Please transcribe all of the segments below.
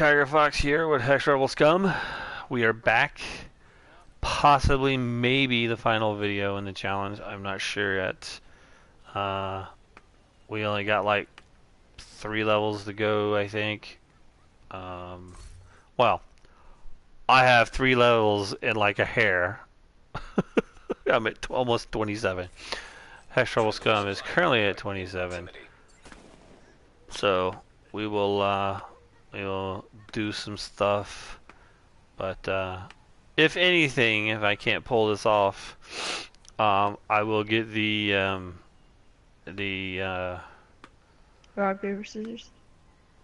KigerFox here with Hex Rebel Scum. We are back. Possibly, maybe the final video in the challenge. I'm not sure yet. We only got like 3 levels to go, I think. Well, I have 3 levels in like a hair. I'm at almost 27. Hex Rebel Scum is currently at 27. So we will do some stuff, but if anything, if I can't pull this off, I will get the rock paper scissors.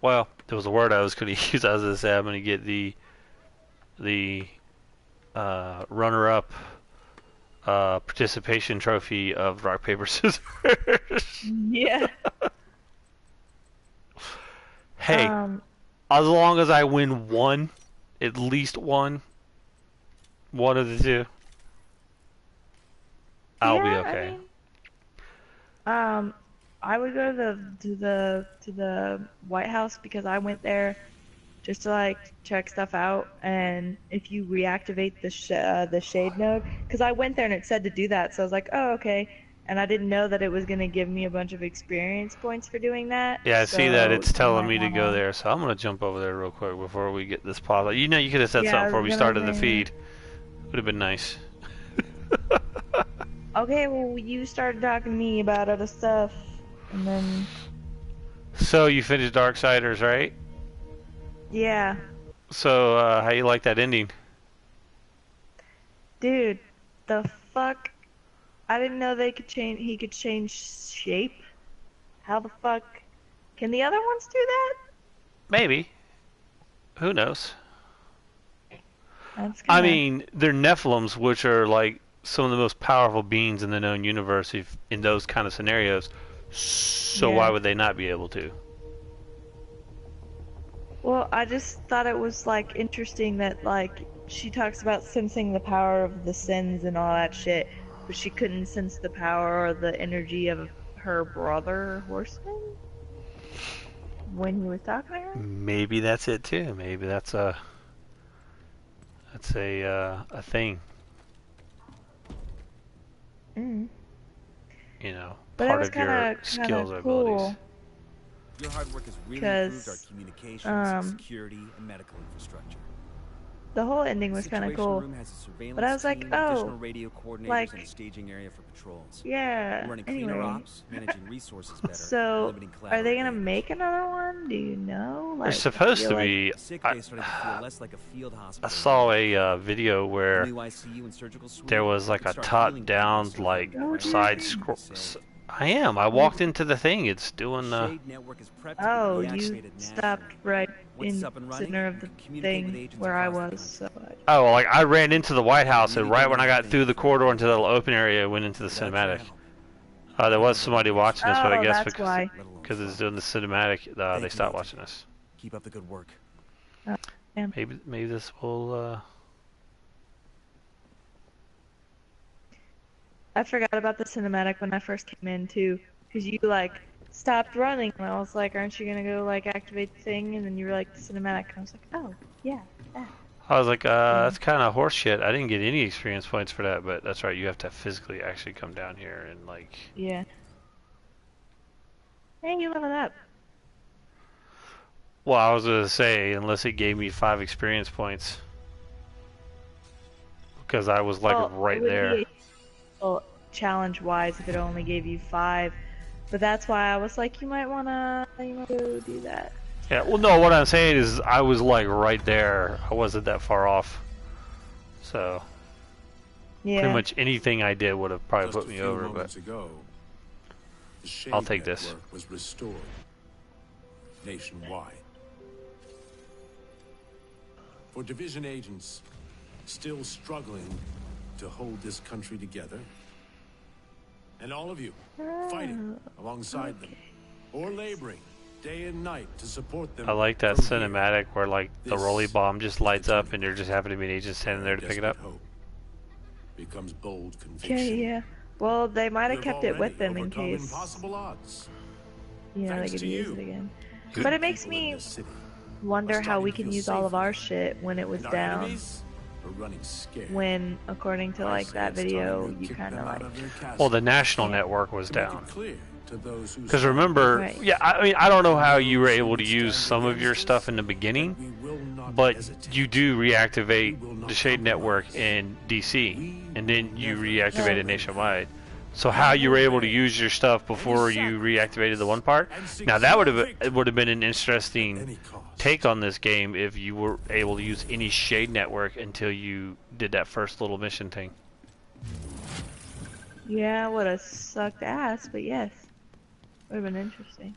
Well, there was a word I was going to use. I was going to say I'm going to get the runner-up participation trophy of rock paper scissors. Yeah. Hey, as long as I win one, at least one of the two, I'll be okay. I mean, I would go to the White House because I went there just to like check stuff out, and if you reactivate the shade node, because I went there and it said to do that, so I was like, oh, okay. And I didn't know that it was going to give me a bunch of experience points for doing that. Yeah, I see that it's telling me to go wanna... there, so I'm going to jump over there real quick before we get this pause. You know, you could have said something before we say... started the feed. Would have been nice. Okay, well, you started talking to me about other stuff, and then... So, you finished Darksiders, right? Yeah. So, how you like that ending? Dude, the fuck... I didn't know they could change. He could change shape. How the fuck can the other ones do that? Maybe. Who knows? I mean, they're Nephilims, which are like some of the most powerful beings in the known universe. If in those kind of scenarios, so why would they not be able to? Well, I just thought it was like interesting that like she talks about sensing the power of the sins and all that shit. But she couldn't sense the power or the energy of her brother Horseman when he was talking to her. Maybe that's it too. Maybe that's a thing. Mm. You know, but part of your skills or abilities. Your hard work has really improved our communications, security, and medical infrastructure. The whole ending was kind of cool, but I was like, oh, like, staging area for patrols. Yeah, anyway. So, are they gonna make another one? Do you know? Like, There's supposed to be. I saw a video where there was like a top-down, like, side scroll. I walked into the thing. It's doing the... Oh, you stopped right in the center of the thing where I was. So Oh, well, like I ran into the White House, and right when I got through the corridor into the open area, I went into the cinematic. There was somebody watching us, but I guess because it's doing the cinematic, they stopped watching us. Keep up the good work. Maybe this will. I forgot about the cinematic when I first came in too, because you like stopped running, and I was like, "Aren't you gonna go like activate the thing?" And then you were like, "The cinematic." And I was like, "Oh, yeah." I was like, "That's kind of horse shit." I didn't get any experience points for that, but that's right. You have to physically actually come down here and like. Yeah. Hey, you leveled up. Well, I was gonna say, unless it gave me 5 experience points, because I was like right there. Well, challenge-wise, if it only gave you 5, but that's why I was like, you might wanna go do that. Yeah, well, no, what I'm saying is I was like right there. I wasn't that far off, so pretty much anything I did would have probably put me over. But I'll take this. Was restored nationwide. For division agents still struggling to hold this country together, and all of you fighting alongside them or laboring day and night to support them. I like that cinematic where like the rolly bomb just lights up and you're just happen to be an agent standing there to pick it up. Becomes bold conviction. Okay, yeah. Well, they might have kept it with them in case impossible odds. they could use it again. But it makes me wonder how we can use all of our shit when it was down. Running scared. When, according to like that video, you kind of like. Well, the national network was down. Because remember, right. Yeah, I mean, I don't know how you were able to use some of your stuff in the beginning, but you do reactivate the Shade Network in DC, and then you reactivate it nationwide. So how you were able to use your stuff before you reactivated the one part? Now that would have been an interesting take on this game if you were able to use any Shade Network until you did that first little mission thing. Yeah, would have sucked ass, but yes, would have been interesting.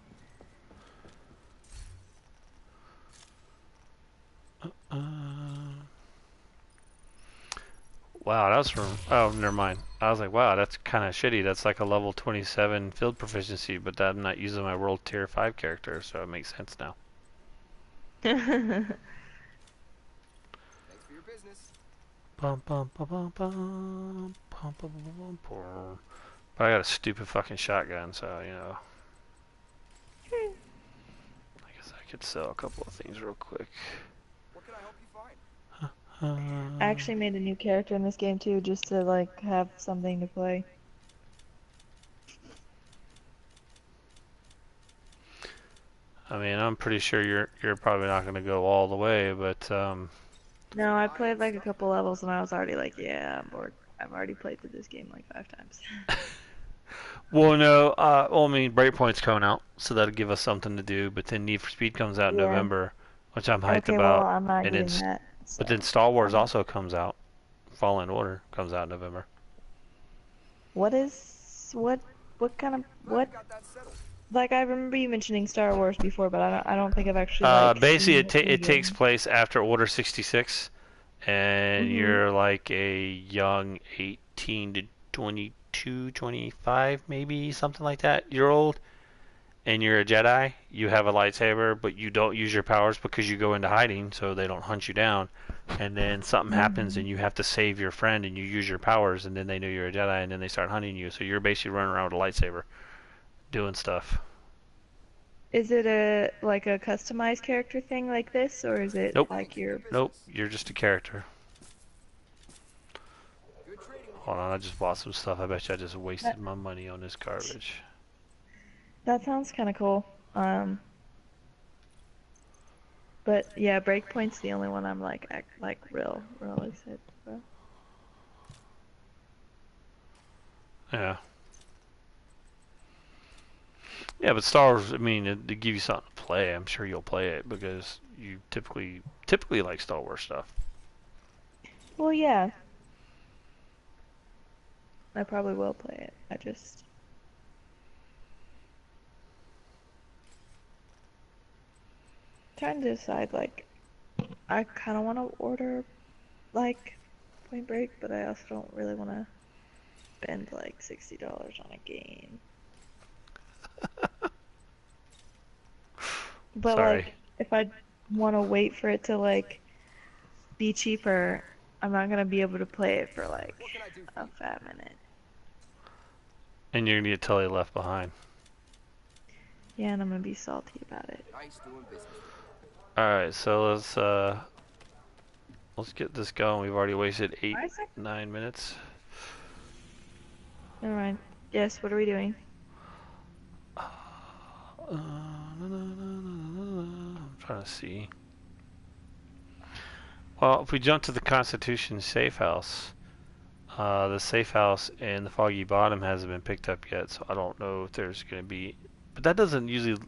Wow, that was from... Oh, never mind. I was like, wow, that's kind of shitty. That's like a level 27 field proficiency, but I'm not using my world tier 5 character, so it makes sense now. Thanks for your business. Bum, bum, bum, bum, bum, bum, bum, bum, bum. But I got a stupid fucking shotgun, so, you know. I guess I could sell a couple of things real quick. What can I help you find? I actually made a new character in this game too, just to like have something to play. I mean, I'm pretty sure you're probably not going to go all the way, but No, I played like a couple levels and I was already like, yeah, I'm bored. I've already played through this game like 5 times. Well, no, well, I mean, Breakpoint's coming out, so that'll give us something to do. But then Need for Speed comes out in November, which I'm hyped about. Well, I'm not and getting that. So. But then Star Wars also comes out. Fallen Order comes out in November. What kind of Like I remember you mentioning Star Wars before, but I don't think I've actually. Basically, it takes place after Order 66, and you're like a young 18 to 22, 25, maybe something like that. Year old, and you're a Jedi. You have a lightsaber, but you don't use your powers because you go into hiding, so they don't hunt you down. And then something happens, and you have to save your friend, and you use your powers, and then they know you're a Jedi, and then they start hunting you. So you're basically running around with a lightsaber, doing stuff. Is it a customized character thing like this, or is it like your? Nope, you're just a character. Hold on, I just bought some stuff. I bet you I just wasted my money on this garbage. That sounds kind of cool. But yeah, Breakpoint's the only one I'm like real excited for. Yeah. Yeah, but Star Wars, I mean, to give you something to play, I'm sure you'll play it because you typically like Star Wars stuff. Well, yeah. I probably will play it. I just... trying to decide, like, I kind of want to order, like, Point Break, but I also don't really want to spend, like, $60 on a game. But, like, if I want to wait for it to, like, be cheaper, I'm not going to be able to play it for, like, a fat minute. And you're going to get totally left behind. Yeah, and I'm going to be salty about it. Alright, so let's get this going. We've already wasted 9 minutes. Never mind. Yes, what are we doing? I'm trying to see. Well, if we jump to the Constitution safe house, the safe house in the Foggy Bottom hasn't been picked up yet, so I don't know if there's going to be... But that doesn't usually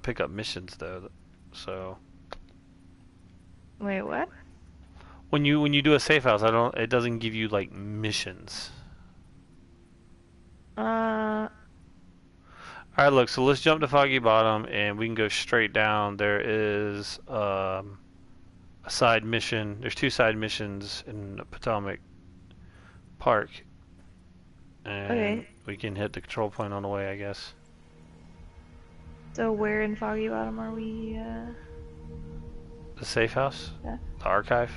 pick up missions, though, so... Wait, what? When you do a safe house, it doesn't give you like missions. Alright, look, so let's jump to Foggy Bottom and we can go straight down. There is a side mission. There's 2 side missions in Potomac Park. And we can hit the control point on the way, I guess. So where in Foggy Bottom are we? The safe house? Yeah. The archive?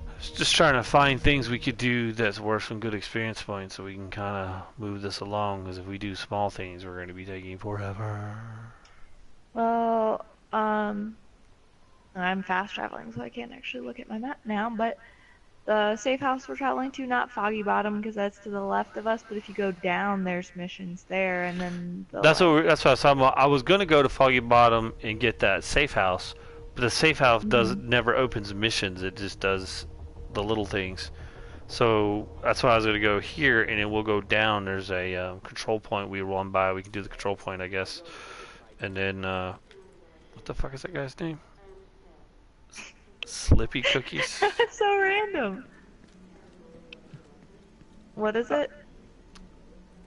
Let's just trying to find things we could do that's worth some good experience points so we can kind of move this along, because if we do small things, we're going to be taking forever. Well, I'm fast traveling, so I can't actually look at my map now, but the safe house we're traveling to, not Foggy Bottom, because that's to the left of us, but if you go down, there's missions there, and then that's what I was talking about. I was going to go to Foggy Bottom and get that safe house, but the safe house never opens missions. It just does the little things. So that's why I was going to go here, and then we'll go down. There's a control point we run by. We can do the control point, I guess. And then, what the fuck is that guy's name? Slippy Cookies? That's so random. What is it?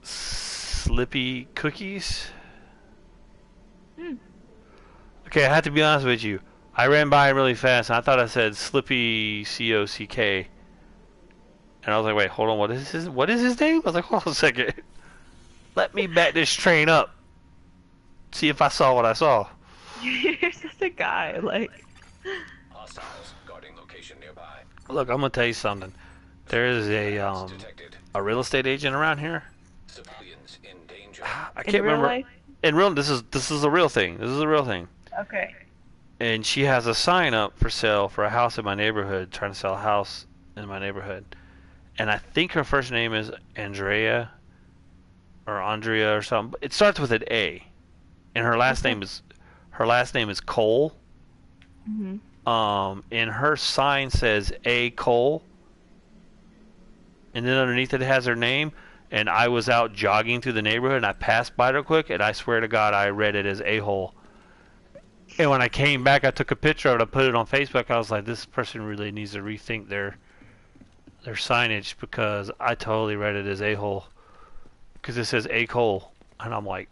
Slippy Cookies? Okay, I have to be honest with you. I ran by him really fast, and I thought I said Slippy C-O-C-K. And I was like, wait, hold on, what is his name? I was like, hold on a second. Let me back this train up. See if I saw what I saw. You're such a guy, like... Hostiles guarding location nearby. Look, I'm gonna tell you something. There is a real estate agent around here. Civilians in danger. I can't remember. Life? In real, this is a real thing. This is a real thing. Okay. And she has a sign up for sale for a house in my neighborhood, trying to sell a house in my neighborhood. And I think her first name is Andrea or something. It starts with an A, and her last name is Cole. And her sign says A. Cole, and then underneath it has her name. And I was out jogging through the neighborhood, and I passed by her quick, and I swear to God, I read it as A-hole. And when I came back, I took a picture of it, I put it on Facebook. I was like, this person really needs to rethink their signage, because I totally read it as A-hole, because it says A. Cole, and I'm like,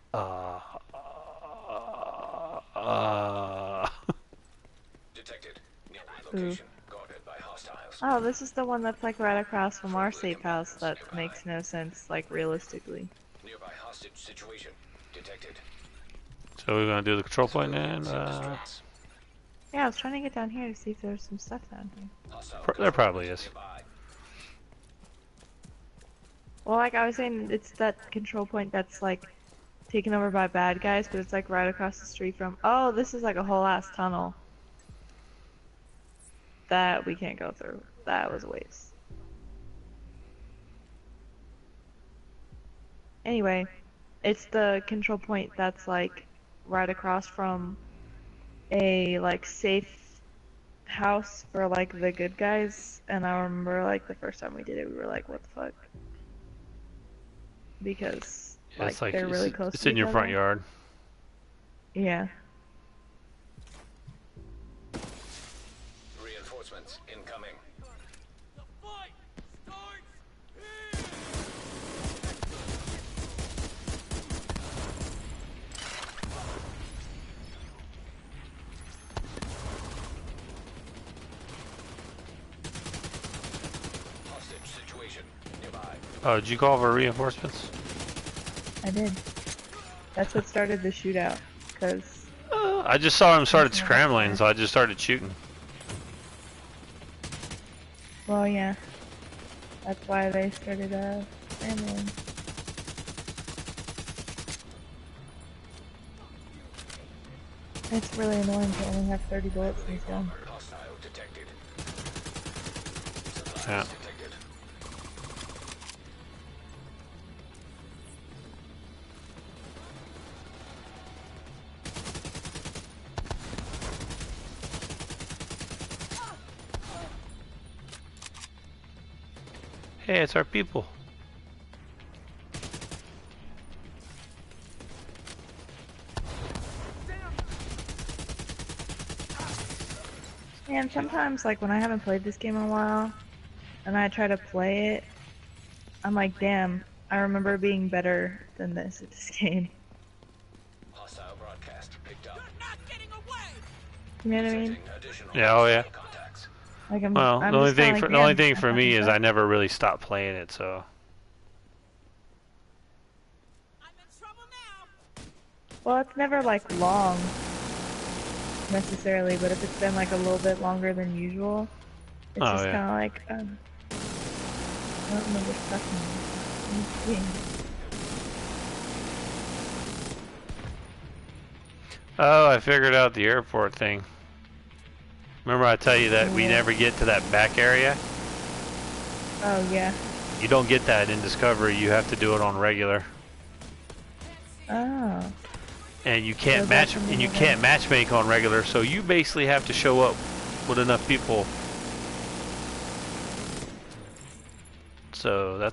Detected. Nearby location. Guarded by hostiles. Oh, this is the one that's like right across from our safe house. That makes no sense, like realistically. Nearby hostage situation. Detected. So we're gonna do the control point then. Yeah, I was trying to get down here to see if there's some stuff down here. There probably is. Well, like I was saying, it's that control point that's like taken over by bad guys, but it's like right across the street from. Oh, this is like a whole ass tunnel that we can't go through. That was a waste. Anyway, it's the control point that's like right across from a like safe house for like the good guys, and I remember like the first time we did it, we were like, what the fuck? Because it's like they're really close. It's in your front yard. Yeah. Reinforcements incoming. The fight starts here. Hostage situation nearby. Oh, did you call for reinforcements? I did. That's what started the shootout, because... I just saw him started scrambling, so I just started shooting. Well, yeah. That's why they started, scrambling. It's really annoying to only have 30 bullets in this gun. Hostile detected. Yeah. Detected. Hey, it's our people. And sometimes, like, when I haven't played this game in a while, and I try to play it, I'm like, damn, I remember being better than this at this game. Hostile broadcast picked up. You're not getting away. You know what I mean? Yeah, oh yeah. Contacts. Like, Well, I'm the only just kinda thing like, for the only damn, thing for me fucking is suck. I never really stopped playing it, so. I'm in trouble now. Well, it's never like long necessarily, but if it's been like a little bit longer than usual, It's Oh just yeah. kind of like, I don't remember stuff in the game. Oh, I figured out the airport thing. Remember I tell you that we never get to that back area? Oh yeah. You don't get that in Discovery. You have to do it on regular. Oh. And you can't matchmake on regular, so you basically have to show up with enough people. So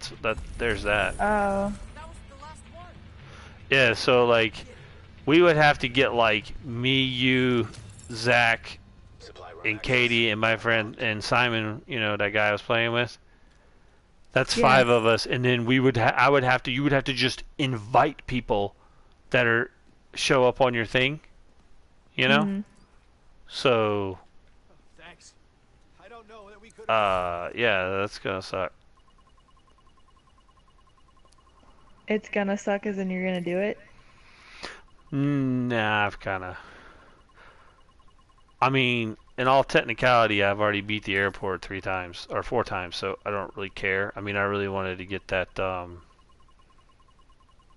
there's that. Oh. Yeah, so like we would have to get like me, you, Zach, and Katie and my friend and Simon, you know, that guy I was playing with. That's 5 of us, and then you would have to just invite people that show up on your thing, you know? Mm-hmm. So Thanks. I don't know that we could yeah, that's gonna suck. It's gonna suck as in you're gonna do it? Nah, I mean, in all technicality, I've already beat the airport 3 times, or 4 times, so I don't really care. I mean, I really wanted to get that,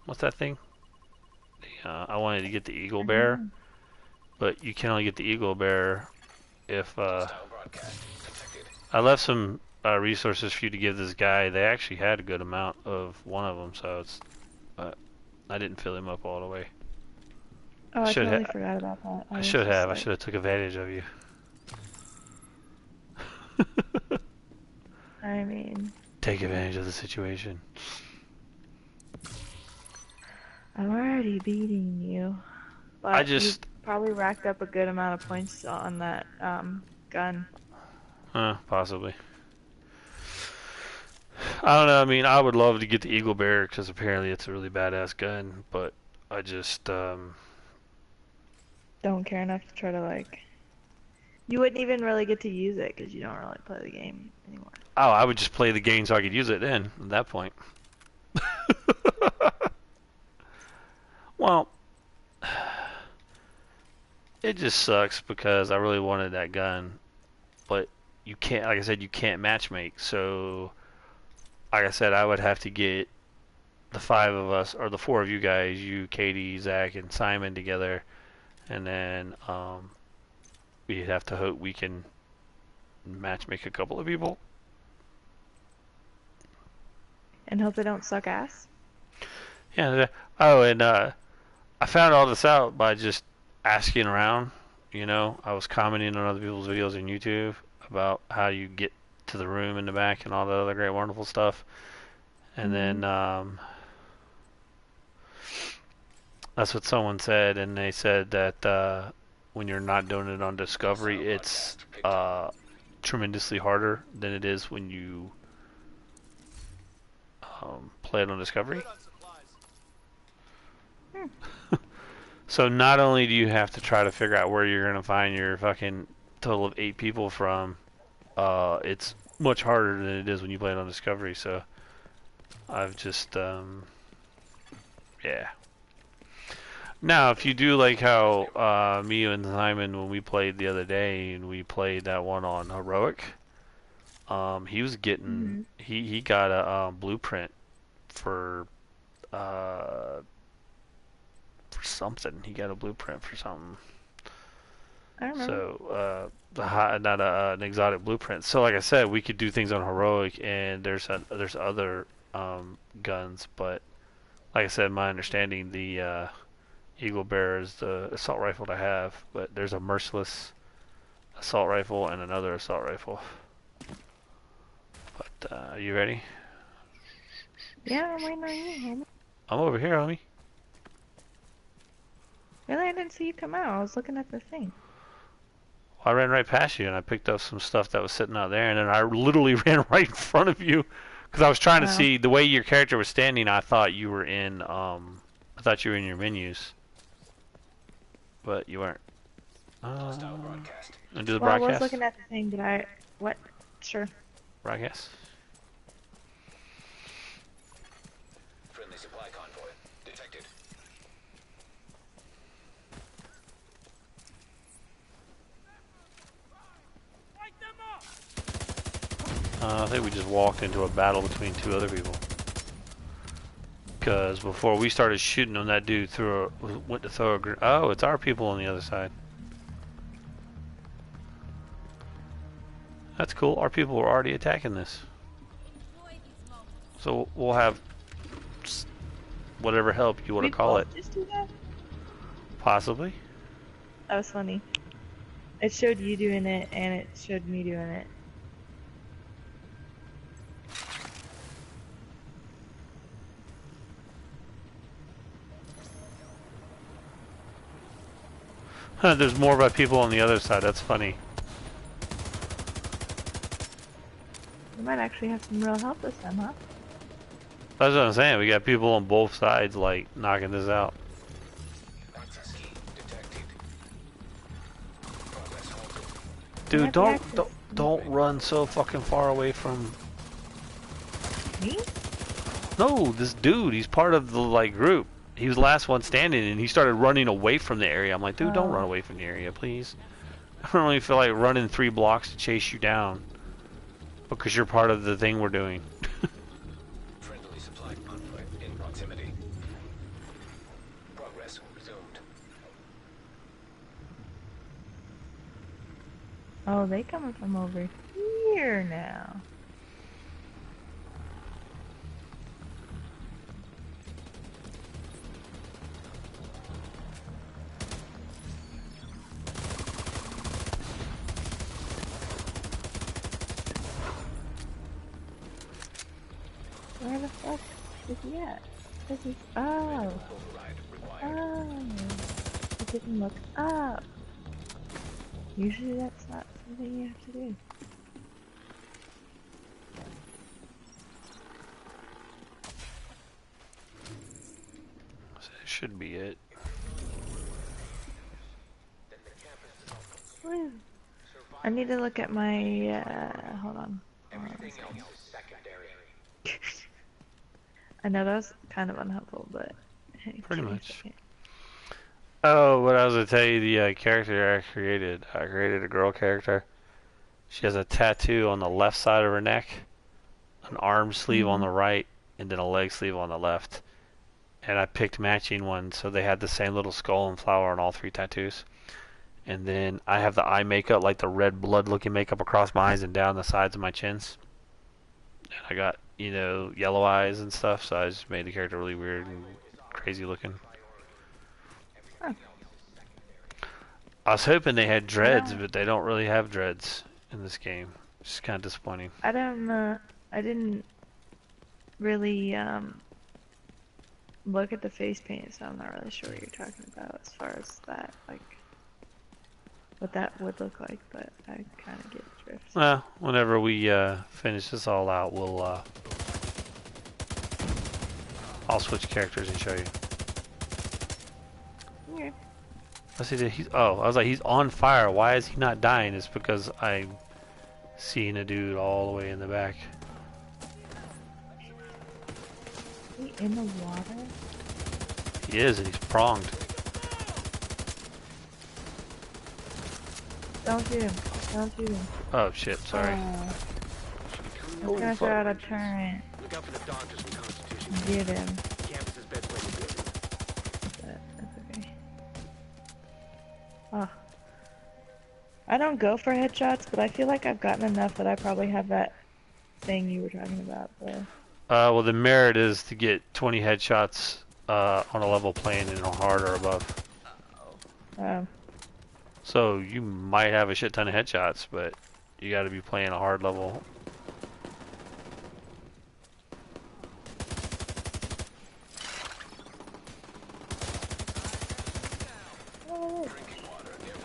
what's that thing? I wanted to get the Eagle Bear, but you can only get the Eagle Bear if, I left some resources for you to give this guy. They actually had a good amount of one of them, so it's, I didn't fill him up all the way. Oh, I totally forgot about that. I should have took advantage of you. I mean... Take advantage of the situation. I'm already beating you. But you probably racked up a good amount of points on that gun. Possibly. I don't know, I mean, I would love to get the Eagle Bear, because apparently it's a really badass gun, but I just, don't care enough to try to, like... You wouldn't even really get to use it, because you don't really play the game anymore. Oh, I would just play the game so I could use it then, at that point. Well, it just sucks, because I really wanted that gun, but you can't, like I said, you can't matchmake, so... Like I said, I would have to get the 5 of us, or the 4 of you guys, you, Katie, Zach, and Simon together, and then we'd have to hope we can matchmake a couple of people. And hope they don't suck ass? Yeah. Oh, and I found all this out by just asking around, you know. I was commenting on other people's videos on YouTube about how you get to the room in the back and all that other great wonderful stuff, and then that's what someone said, and they said that when you're not doing it on Discovery, it's tremendously harder than it is when you play it on Discovery. So not only do you have to try to figure out where you're gonna find your fucking total of 8 people from, it's much harder than it is when you play it on Discovery, so I've just, yeah. Now, if you do like how me and Simon, when we played the other day, and we played that one on Heroic, he was getting, he got a blueprint for something. He got a blueprint for something. I don't know. So, not an exotic blueprint. So, like I said, we could do things on Heroic, and there's other guns, but like I said, my understanding, the Eagle Bear is the assault rifle to have, but there's a Merciless assault rifle and another assault rifle. But, are you ready? Yeah, I'm waiting on you, homie. I'm over here, homie. Really? I didn't see you come out. I was looking at the thing. I ran right past you, and I picked up some stuff that was sitting out there, and then I literally ran right in front of you, because I was trying to see the way your character was standing. I thought you were in your menus, but you weren't. And do the broadcast. I was looking at the thing, but what? Sure. Broadcast. Friendly supply convoy detected. Light them up! I think we just walked into a battle between two other people. Because before we started shooting them, that dude went to throw a grenade. Oh, it's our people on the other side. That's cool. Our people were already attacking this. So we'll have whatever help you want to call it. Just do that? Possibly. That was funny. It showed you doing it, and it showed me doing it. There's more about people on the other side. That's funny. We might actually have some real help this time, huh? That's what I'm saying. We got people on both sides, like, knocking this out. Dude, don't run so fucking far away from me. No, this dude. He's part of the like group. He was the last one standing, and he started running away from the area. I'm like, dude, don't run away from the area, please. I don't really feel like running 3 blocks to chase you down because you're part of the thing we're doing. Friendly supply conflict in proximity. Progress resumed. Oh, they coming from over here now. Where the fuck is he at? This is oh. He didn't look up. Usually that's not something you have to do. That should be it. Woo. I need to look at my hold on. I know that was kind of unhelpful, but hey, pretty much. Oh, what I was gonna tell you, the character I created a girl character. She has a tattoo on the left side of her neck, an arm sleeve on the right, and then a leg sleeve on the left. And I picked matching ones, so they had the same little skull and flower on all 3 tattoos. And then I have the eye makeup, like the red blood looking makeup across my eyes and down the sides of my chins. And I got, you know, yellow eyes and stuff, so I just made the character really weird and crazy looking. Huh. I was hoping they had dreads, but they don't really have dreads in this game. It's just kind of disappointing. I didn't really look at the face paint, so I'm not really sure what you're talking about as far as that, like what that would look like, but I kind of get the drift. Well, whenever we finish this all out, we'll I'll switch characters and show you. Okay. Let's see. I was like, he's on fire. Why is he not dying? It's because I'm seeing a dude all the way in the back. Is he in the water? He is, and he's pronged. Don't shoot him. Don't shoot him. Oh shit! Sorry. I'm gonna throw out a turret. Look out for the doctors from Constitution. Get him. Campus's best way to visit. That's okay. Oh. I don't go for headshots, but I feel like I've gotten enough that I probably have that thing you were talking about. Well, the merit is to get 20 headshots on a level playing in hard or above. So you might have a shit ton of headshots, but you got to be playing a hard level.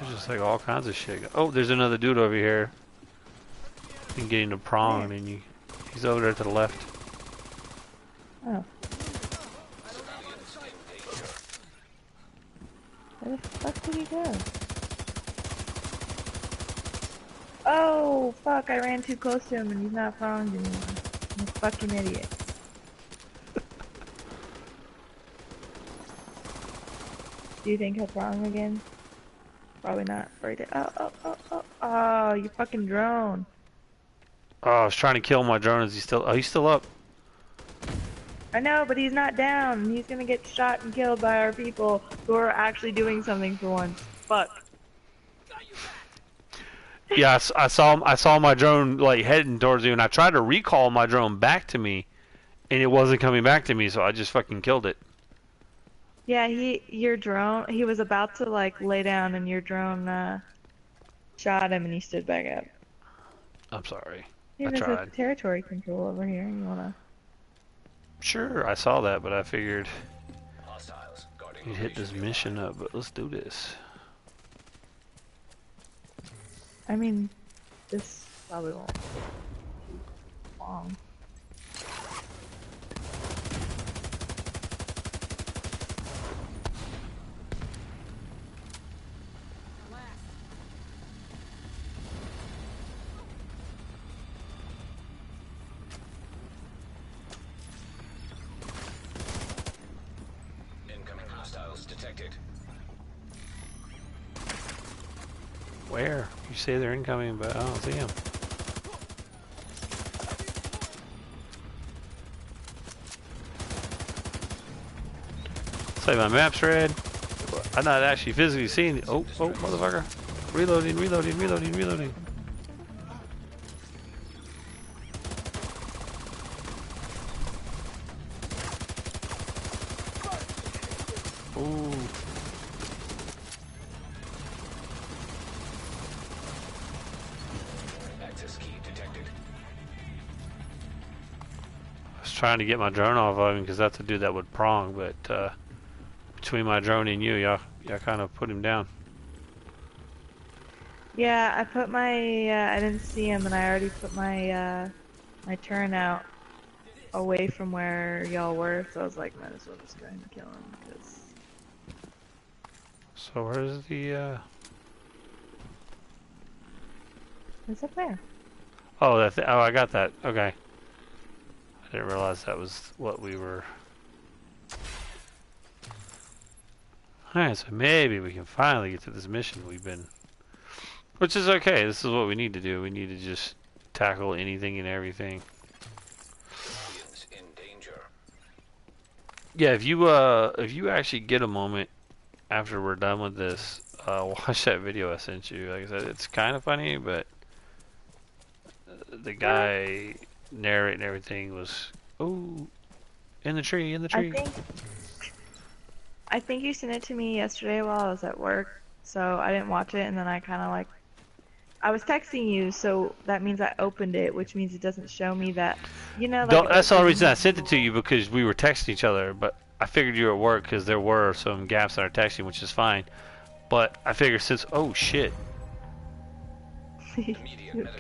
There's just like all kinds of shit. Oh, there's another dude over here. You can get him to prong, and he's over there to the left. Oh. Where the fuck did he go? Oh, fuck, I ran too close to him and he's not pronged anymore. I'm a fucking idiot. Do you think he'll prong again? Probably not. Right there. Oh, you fucking drone. Oh, I was trying to kill my drone. Is he still? Oh, he's still up. I know, but he's not down. He's gonna get shot and killed by our people who are actually doing something for once. Fuck. Yeah, I saw him. I saw my drone like heading towards you, and I tried to recall my drone back to me, and it wasn't coming back to me. So I just fucking killed it. Yeah, your drone. He was about to like lay down, and your drone shot him, and he stood back up. I'm sorry. He I has tried. territory control over here. You wanna? Sure, I saw that, but I figured Hostiles guarding you'd hit this location mission up. But let's do this. I mean, this probably won't take long. Incoming hostiles detected. Where? You say they're incoming, but I don't see them. Say my map's red. I'm not actually physically seeing it. Oh, motherfucker. Reloading, reloading, reloading, reloading. Ooh. Access key detected. I was trying to get my drone off of him because that's the dude that would prong, but between my drone and you, y'all kind of put him down. Yeah, I put my. I didn't see him, and I already put my my turnout away from where y'all were. So I was like, might as well just go ahead and kill him. Cause... So where's the? It's up there. Oh, oh, I got that. Okay. I didn't realize that was what we were. Alright, so maybe we can finally get to this mission we've been... Which is okay, this is what we need to do. We need to just tackle anything and everything. Guardians in danger. Yeah, if you actually get a moment after we're done with this, watch that video I sent you. Like I said, it's kind of funny, but the guy narrating everything was, oh, in the tree, in the tree. I think you sent it to me yesterday while I was at work, so I didn't watch it, and then I kind of like, I was texting you, so that means I opened it, which means it doesn't show me that, you know, like... That's the only reason I sent it to you, because we were texting each other, but I figured you were at work because there were some gaps in our texting, which is fine. But I figured since, oh shit. You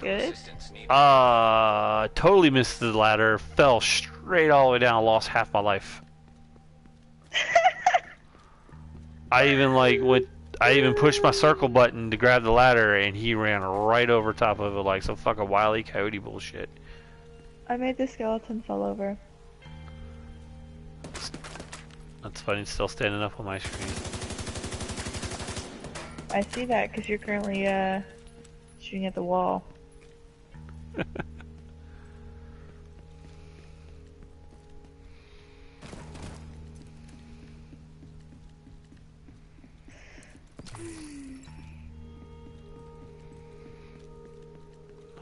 good? Totally missed the ladder, fell straight all the way down, lost half my life. I even pushed my circle button to grab the ladder, and he ran right over top of it like some fucking Wile E. Coyote bullshit. I made the skeleton fall over. That's funny, it's still standing up on my screen. I see that because you're currently shooting at the wall.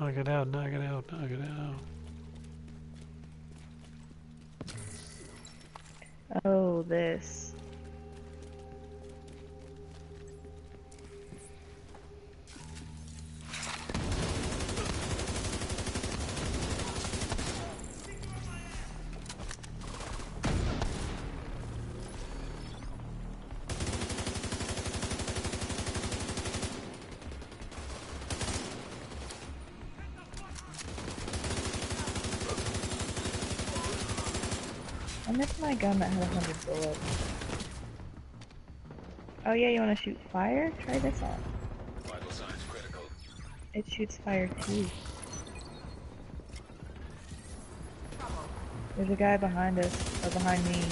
Knock it out, knock it out, knock it out. Oh, this. I missed my gun that had 100 bullets. Oh yeah, you want to shoot fire? Try this out. Vital signs critical. It shoots fire too. There's a guy behind us, or behind me.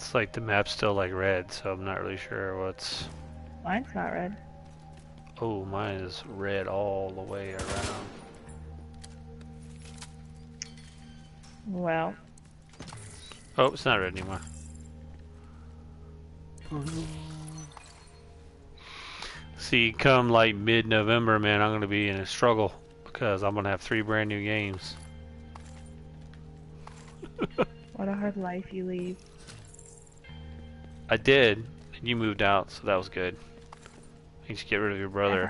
It's like the map's still like red, so I'm not really sure what's... Mine's not red. Oh, mine is red all the way around. Well. Oh, it's not red anymore. See, come like mid-November, man, I'm going to be in a struggle because I'm going to have 3 brand new games. What a hard life you lead. I did, and you moved out, so that was good. You should get rid of your brother.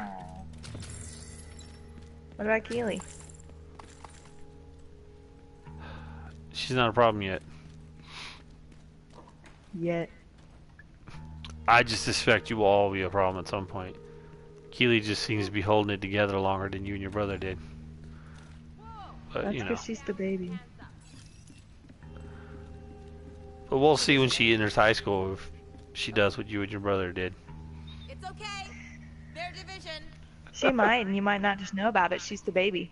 What about Keely? She's not a problem yet. Yet. I just suspect you will all be a problem at some point. Keely just seems to be holding it together longer than you and your brother did. But, That's you know. because she's the baby. But we'll see when she enters high school if she does what you and your brother did. It's okay. Their division. She might, and you might not just know about it. She's the baby.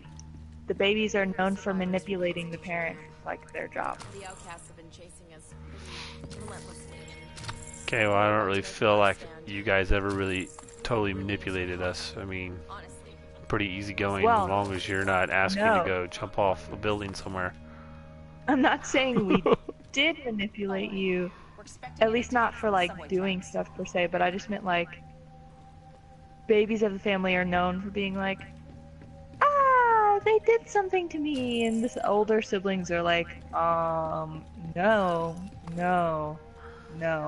The babies are known for manipulating the parent, like their job. The outcasts have been chasing us relentlessly. Okay, well, I don't really feel like you guys ever really totally manipulated us. I mean, pretty easygoing as long as you're not asking to go jump off a building somewhere. I'm not saying we did manipulate you, at least not for like doing stuff per se, but I just meant like babies of the family are known for being like, ah, they did something to me, and the older siblings are like, no,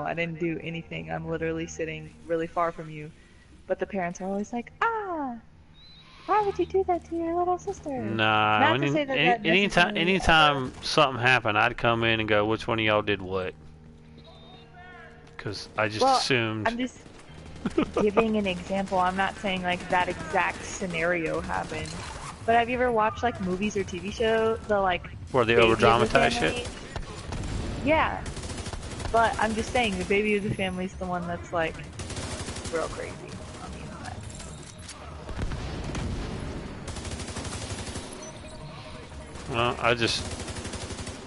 I didn't do anything. I'm literally sitting really far from you. But the parents are always like, ah, why would you do that to your little sister? Nah, anytime something happened, I'd come in and go, which one of y'all did what? Because I just assumed... I'm just giving an example. I'm not saying like that exact scenario happened. But have you ever watched like movies or TV shows, the like... Where they over-dramatize shit? Yeah. But I'm just saying, the baby of the family is the one that's like real crazy on the inside. Well,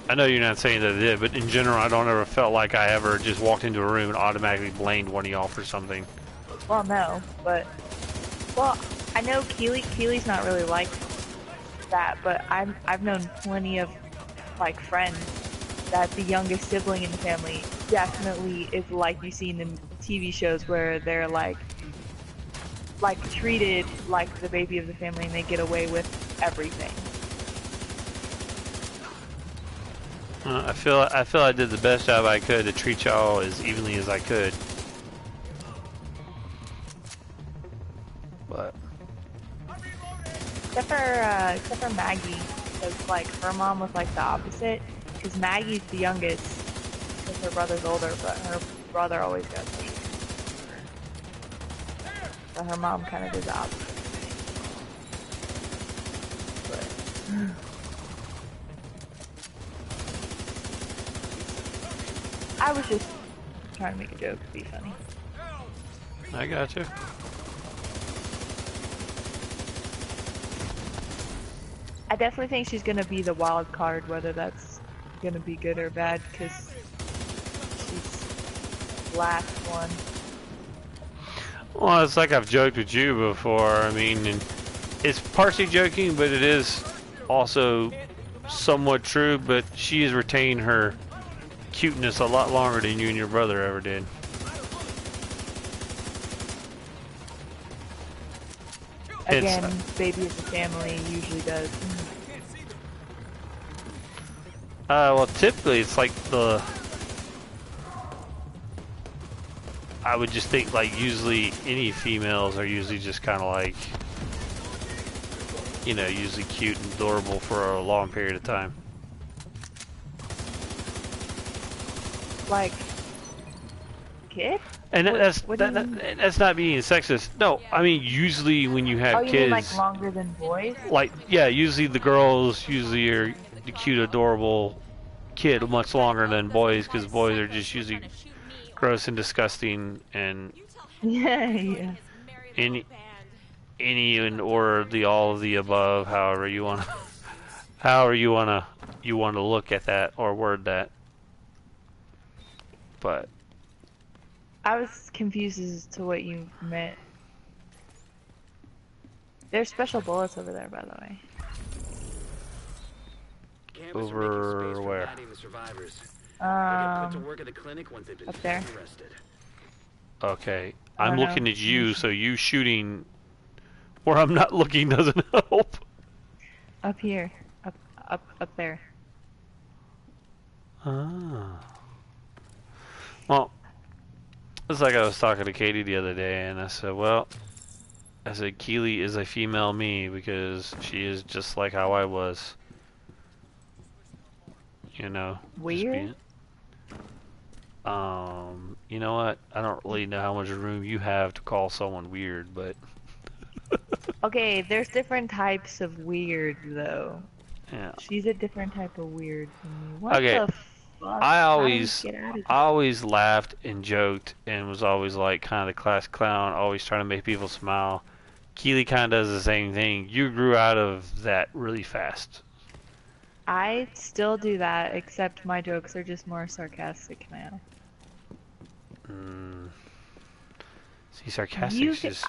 I know you're not saying that it did, but in general, I don't ever felt like I ever just walked into a room and automatically blamed one of y'all for something. Well, no, but I know Keely's not really like that, but I've known plenty of like friends that the youngest sibling in the family definitely is like you see in the TV shows where they're like treated like the baby of the family and they get away with everything. I feel I did the best job I could to treat y'all as evenly as I could. But except for Maggie, because like her mom was like the opposite. Because Maggie's the youngest, because her brother's older, but her brother always got the so her mom kind of did the opposite. But I was just trying to make a joke to be funny. I got you. I definitely think she's gonna be the wild card, whether that's gonna be good or bad, because she's last one. Well, it's like I've joked with you before. I mean, and it's partially joking, but it is also somewhat true. But she has retained her cuteness a lot longer than you and your brother ever did. Again, baby of the family usually does. Well, typically it's like I would just think like usually any females are usually just kind of like, you know, usually cute and adorable for a long period of time. Like, kid? And that's not being sexist. No, I mean usually when you have kids. You mean like longer than boys? Like, yeah, usually the girls usually are the cute, adorable kid much longer than boys, because boys are just usually gross and disgusting and yeah. any or the all of the above, however you want to look at that or word that. but I was confused as to what you meant. There's special bullets over there, by the way. over where? Up there. Okay, I'm looking at you, so you shooting where I'm not looking doesn't help. Up here. Up there. Ah. Well, it's like I was talking to Katie the other day, and I said, well, Keely is a female me because she is just like how I was. You know. Weird? You know what? I don't really know how much room you have to call someone weird, but... Okay, there's different types of weird, though. Yeah. She's a different type of weird from me. What Okay. the fuck? I always laughed and joked and was always like kind of the class clown, always trying to make people smile. Keely kind of does the same thing. You grew out of that really fast. I still do that, except my jokes are just more sarcastic now. See, sarcastic is just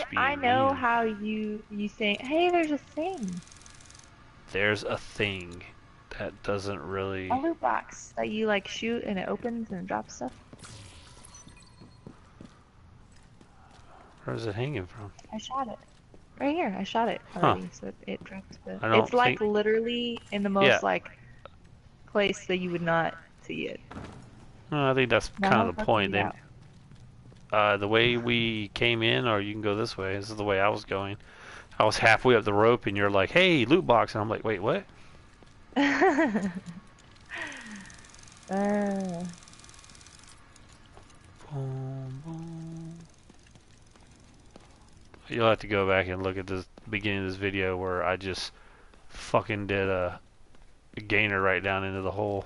being I know mean. how you think, hey, there's a thing. There's a thing that doesn't really... A loot box that you like shoot and it opens and drops stuff. Where's it hanging from? I shot it. Right here, I shot it already, so it dropped the... It's like literally in the most like place that you would not see it. I think that's kind of the point. The way we came in, or you can go this way. This is the way I was going. I was halfway up the rope, and you're like, "Hey, loot box," and I'm like, "Wait, what?" You'll have to go back and look at the beginning of this video where I just fucking did a gainer right down into the hole.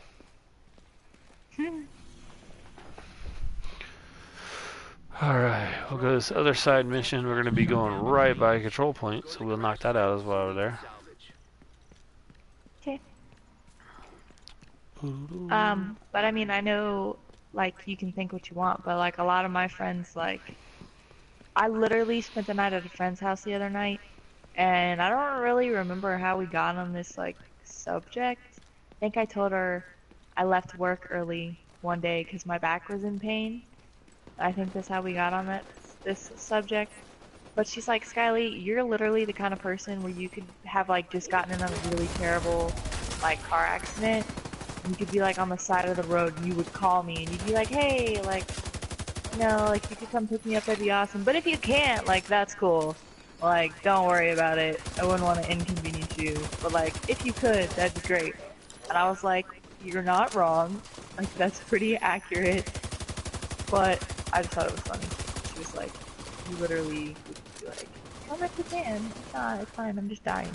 Alright, we'll go to this other side mission. We're going to be going right by a control point, so we'll knock that out as well over there. Okay. But I mean, I know, like, you can think what you want, but, like, a lot of my friends, like, I literally spent the night at a friend's house the other night, and I don't really remember how we got on this, like, subject. I think I told her I left work early one day because my back was in pain. I think that's how we got on this subject. But she's like, Skyly, you're literally the kind of person where you could have, like, just gotten in a really terrible, like, car accident. You could be, like, on the side of the road, and you would call me, and you'd be like, hey, like, you know, like, you could come pick me up, that'd be awesome. But if you can't, like, that's cool. Like, don't worry about it. I wouldn't want to inconvenience you. But, like, if you could, that'd be great. And I was like, you're not wrong. Like, that's pretty accurate. But I just thought it was funny. She was like, you literally would be like, come if you can. It's fine, I'm just dying.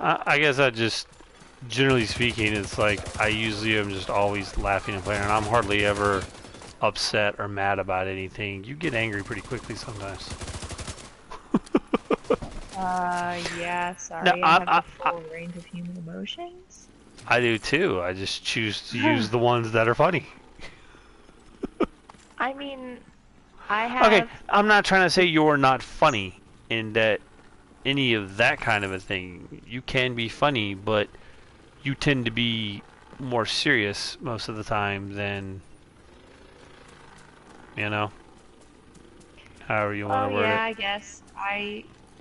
I guess I just, generally speaking, it's like I usually am just always laughing and playing, and I'm hardly ever upset or mad about anything. You get angry pretty quickly sometimes. Yeah, sorry. I have the full range of human emotions. I do too. I just choose to use the ones that are funny. I mean, I have... Okay, I'm not trying to say you're not funny in that any of that kind of a thing. You can be funny, but you tend to be more serious most of the time than, you know, however you want to word it. Yeah, I guess.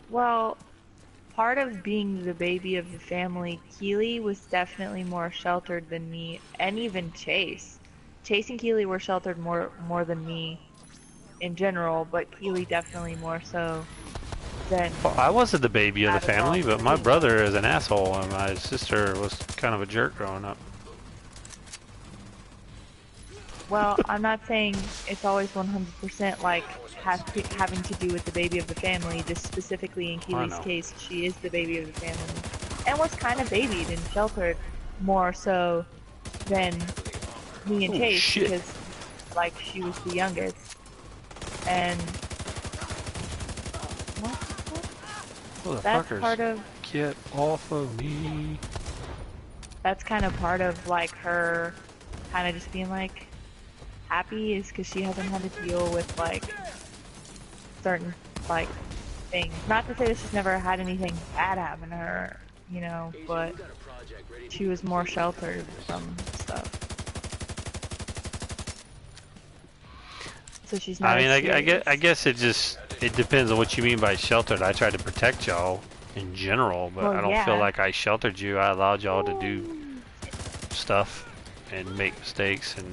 Well, part of being the baby of the family, Keely was definitely more sheltered than me, and even Chase. Chase and Keely were sheltered more than me in general, but Keely definitely more so than... Well, I wasn't the baby of the family, but my brother is an asshole, and my sister was kind of a jerk growing up. Well, I'm not saying it's always 100% like having to do with the baby of the family, just specifically in Keely's case, she is the baby of the family. And was kind of babied and sheltered more so than me and Chase, because, like, she was the youngest. And... That's part of... Get off of me. that's kind of part of like her kind of just being like happy is because she hasn't had to deal with like certain like things. Not to say that she's never had anything bad happen to her, you know, but she was more sheltered from stuff. So she's not. I mean, I guess it depends on what you mean by sheltered. I tried to protect y'all in general, but I don't feel like I sheltered you. I allowed y'all to do stuff and make mistakes and.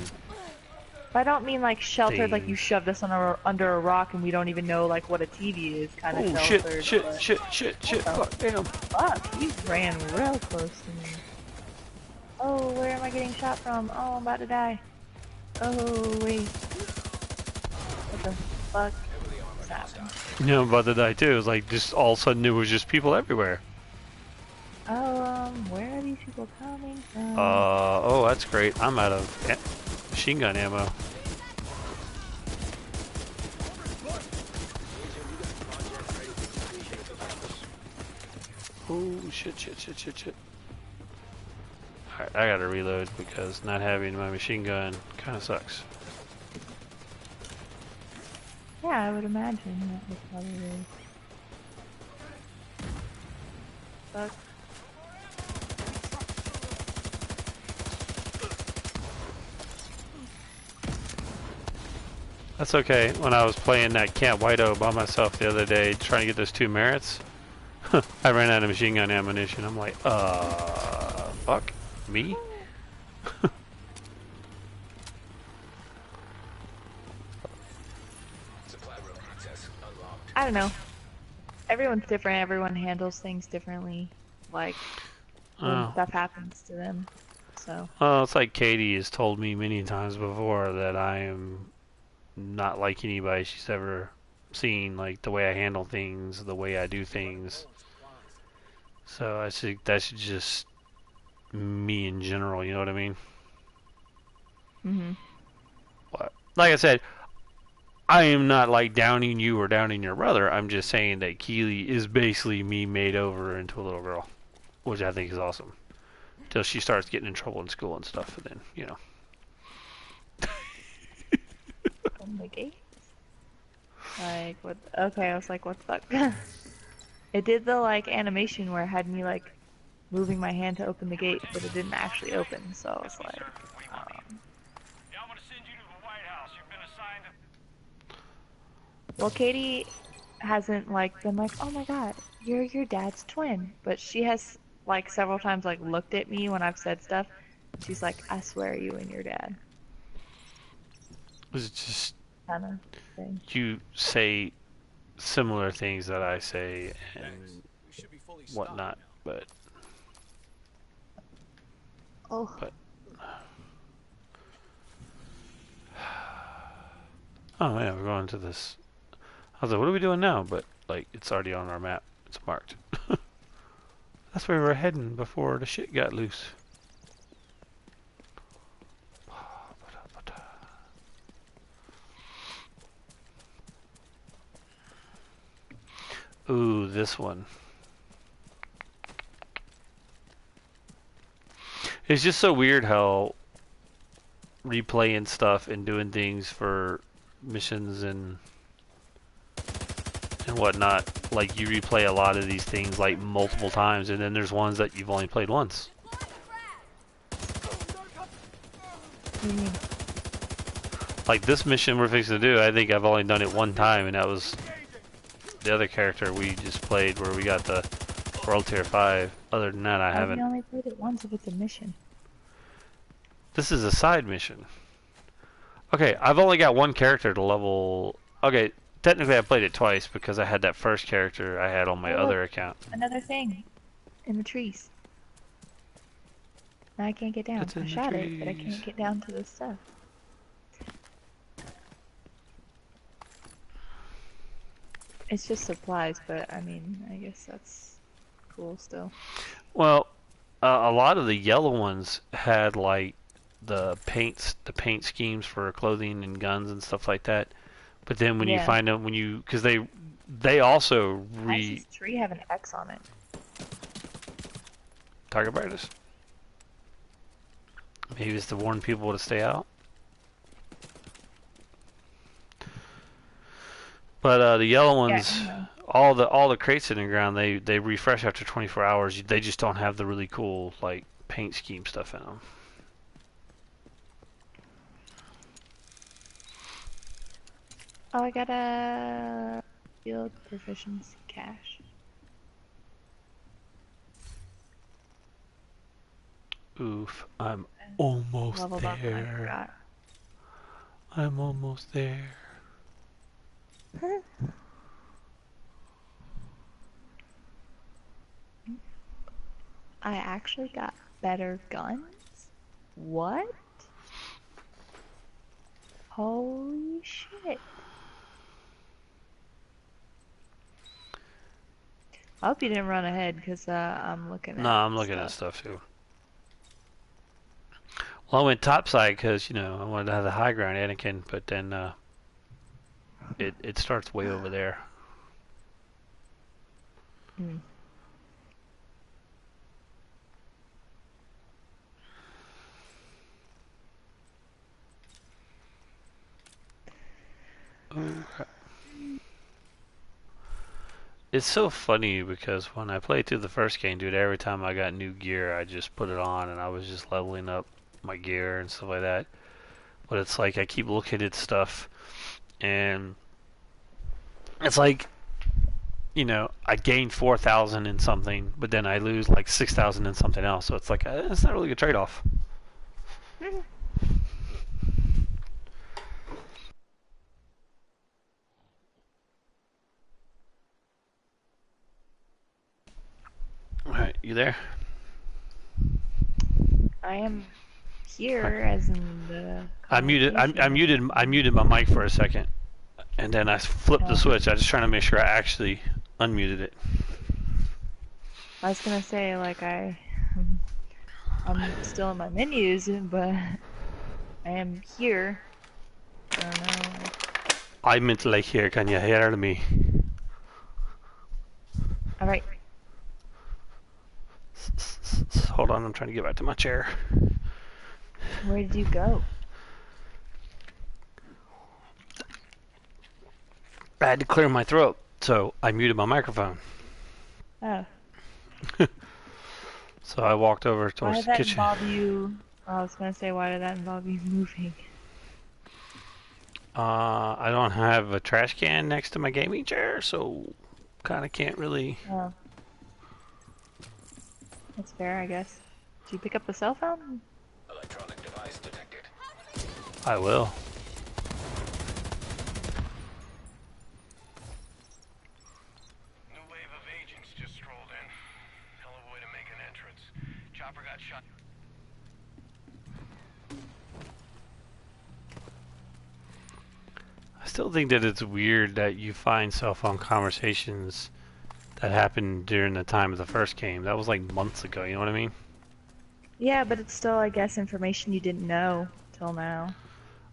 I don't mean like sheltered, things. like you shoved us under a rock and we don't even know like what a TV is, kind of sheltered. Shit! Fuck, damn! Fuck, you ran real close to me. Oh, where am I getting shot from? Oh, I'm about to die. Oh wait. What the fuck? What's happening? You know, I'm about to die too. It was like just all of a sudden there was just people everywhere. Where are these people coming from? Oh, that's great. I'm out of machine gun ammo. Oh, shit. Alright, I gotta reload because not having my machine gun kinda sucks. Yeah, I would imagine that would probably suck. That's okay. When I was playing that Camp Whiteo by myself the other day, trying to get those 2 merits, I ran out of machine gun ammunition. I'm like, fuck me? I don't know. Everyone's different. Everyone handles things differently. Like, when stuff happens to them. So. Well, it's like Katie has told me many times before that I am not like anybody she's ever seen. Like, the way I handle things, the way I do things. So I think that's just me in general, you know what I mean? But, like I said, I am not like downing you or downing your brother. I'm just saying that Keely is basically me made over into a little girl, which I think is awesome. Till she starts getting in trouble in school and stuff, and then, you know. Open the gate? Like, what? Okay, I was like, what the fuck? It did the, like, animation where it had me, like, moving my hand to open the gate, but it didn't actually open, so I was like, Well, Katie hasn't, like, been like, oh my god, you're your dad's twin. But she has, like, several times, like, looked at me when I've said stuff. She's like, I swear you and your dad. It's just kind of thing. You say similar things that I say and whatnot, but oh, yeah, we're going to this. I was like, what are we doing now? But like, it's already on our map. It's marked. That's where we were heading before the shit got loose. Ooh, this one. It's just so weird how replaying stuff and doing things for missions and whatnot, like you replay a lot of these things like multiple times, and then there's ones that you've only played once. Like this mission we're fixing to do, I think I've only done it one time, and that was the other character we just played where we got the World Tier 5. Other than that, I haven't. I only played it once if it's a mission. This is a side mission. Okay, I've only got one character to level. Okay, technically I played it twice because I had that first character I had on my other account. Another thing in the trees. Now I can't get down. I shot it, but I can't get down to this stuff. It's just supplies, but I mean, I guess that's cool still. Well, a lot of the yellow ones had like the paint schemes for clothing and guns and stuff like that. But then when you find them, because they also Why does this tree have an X on it? target brightness. Maybe it's to warn people to stay out. But the yellow ones, Yeah, all the crates in the ground, they refresh after 24 hours. They just don't have the really cool like paint scheme stuff in them. Oh, I got a field proficiency cache. Oof, I'm almost Leveled up, I there. forgot. I'm almost there. I actually got better guns? What? Holy shit. I hope you didn't run ahead, because I'm looking No, at I'm looking at stuff too. Well, I went topside because, you know, I wanted to have the high ground Anakin, but then it starts way over there. Hmm. Oh, it's so funny because when I played through the first game, dude, every time I got new gear, I just put it on and I was just leveling up my gear and stuff like that. But it's like I keep looking at stuff and it's like, you know, I gain 4,000 in something, but then I lose like 6,000 in something else. So it's like, it's not really a good trade-off. Alright, you there? I am here, as in the I muted conversation. I muted my mic for a second. And then I flipped the Oh. switch. I was just trying to make sure I actually unmuted it. I was gonna say, like, I'm still in my menus, but I am here. I don't know. I'm mentally here. Can you hear me? Alright. Hold on, I'm trying to get back to my chair. Where did you go? I had to clear my throat, so I muted my microphone. Oh. So I walked over Why towards did the that kitchen. involve you? I was gonna say, why did that involve you moving? I don't have a trash can next to my gaming chair, so kind of can't really. Oh. That's fair, I guess. Did you pick up the cell phone? Electronic device detected. I will. New wave of agents just strolled in. Hell of a way to make an entrance. Chopper got shot. I still think that it's weird that you find cell phone conversations that happened during the time of the first game. That was like months ago, you know what I mean? Yeah, but it's still, I guess, information you didn't know till now.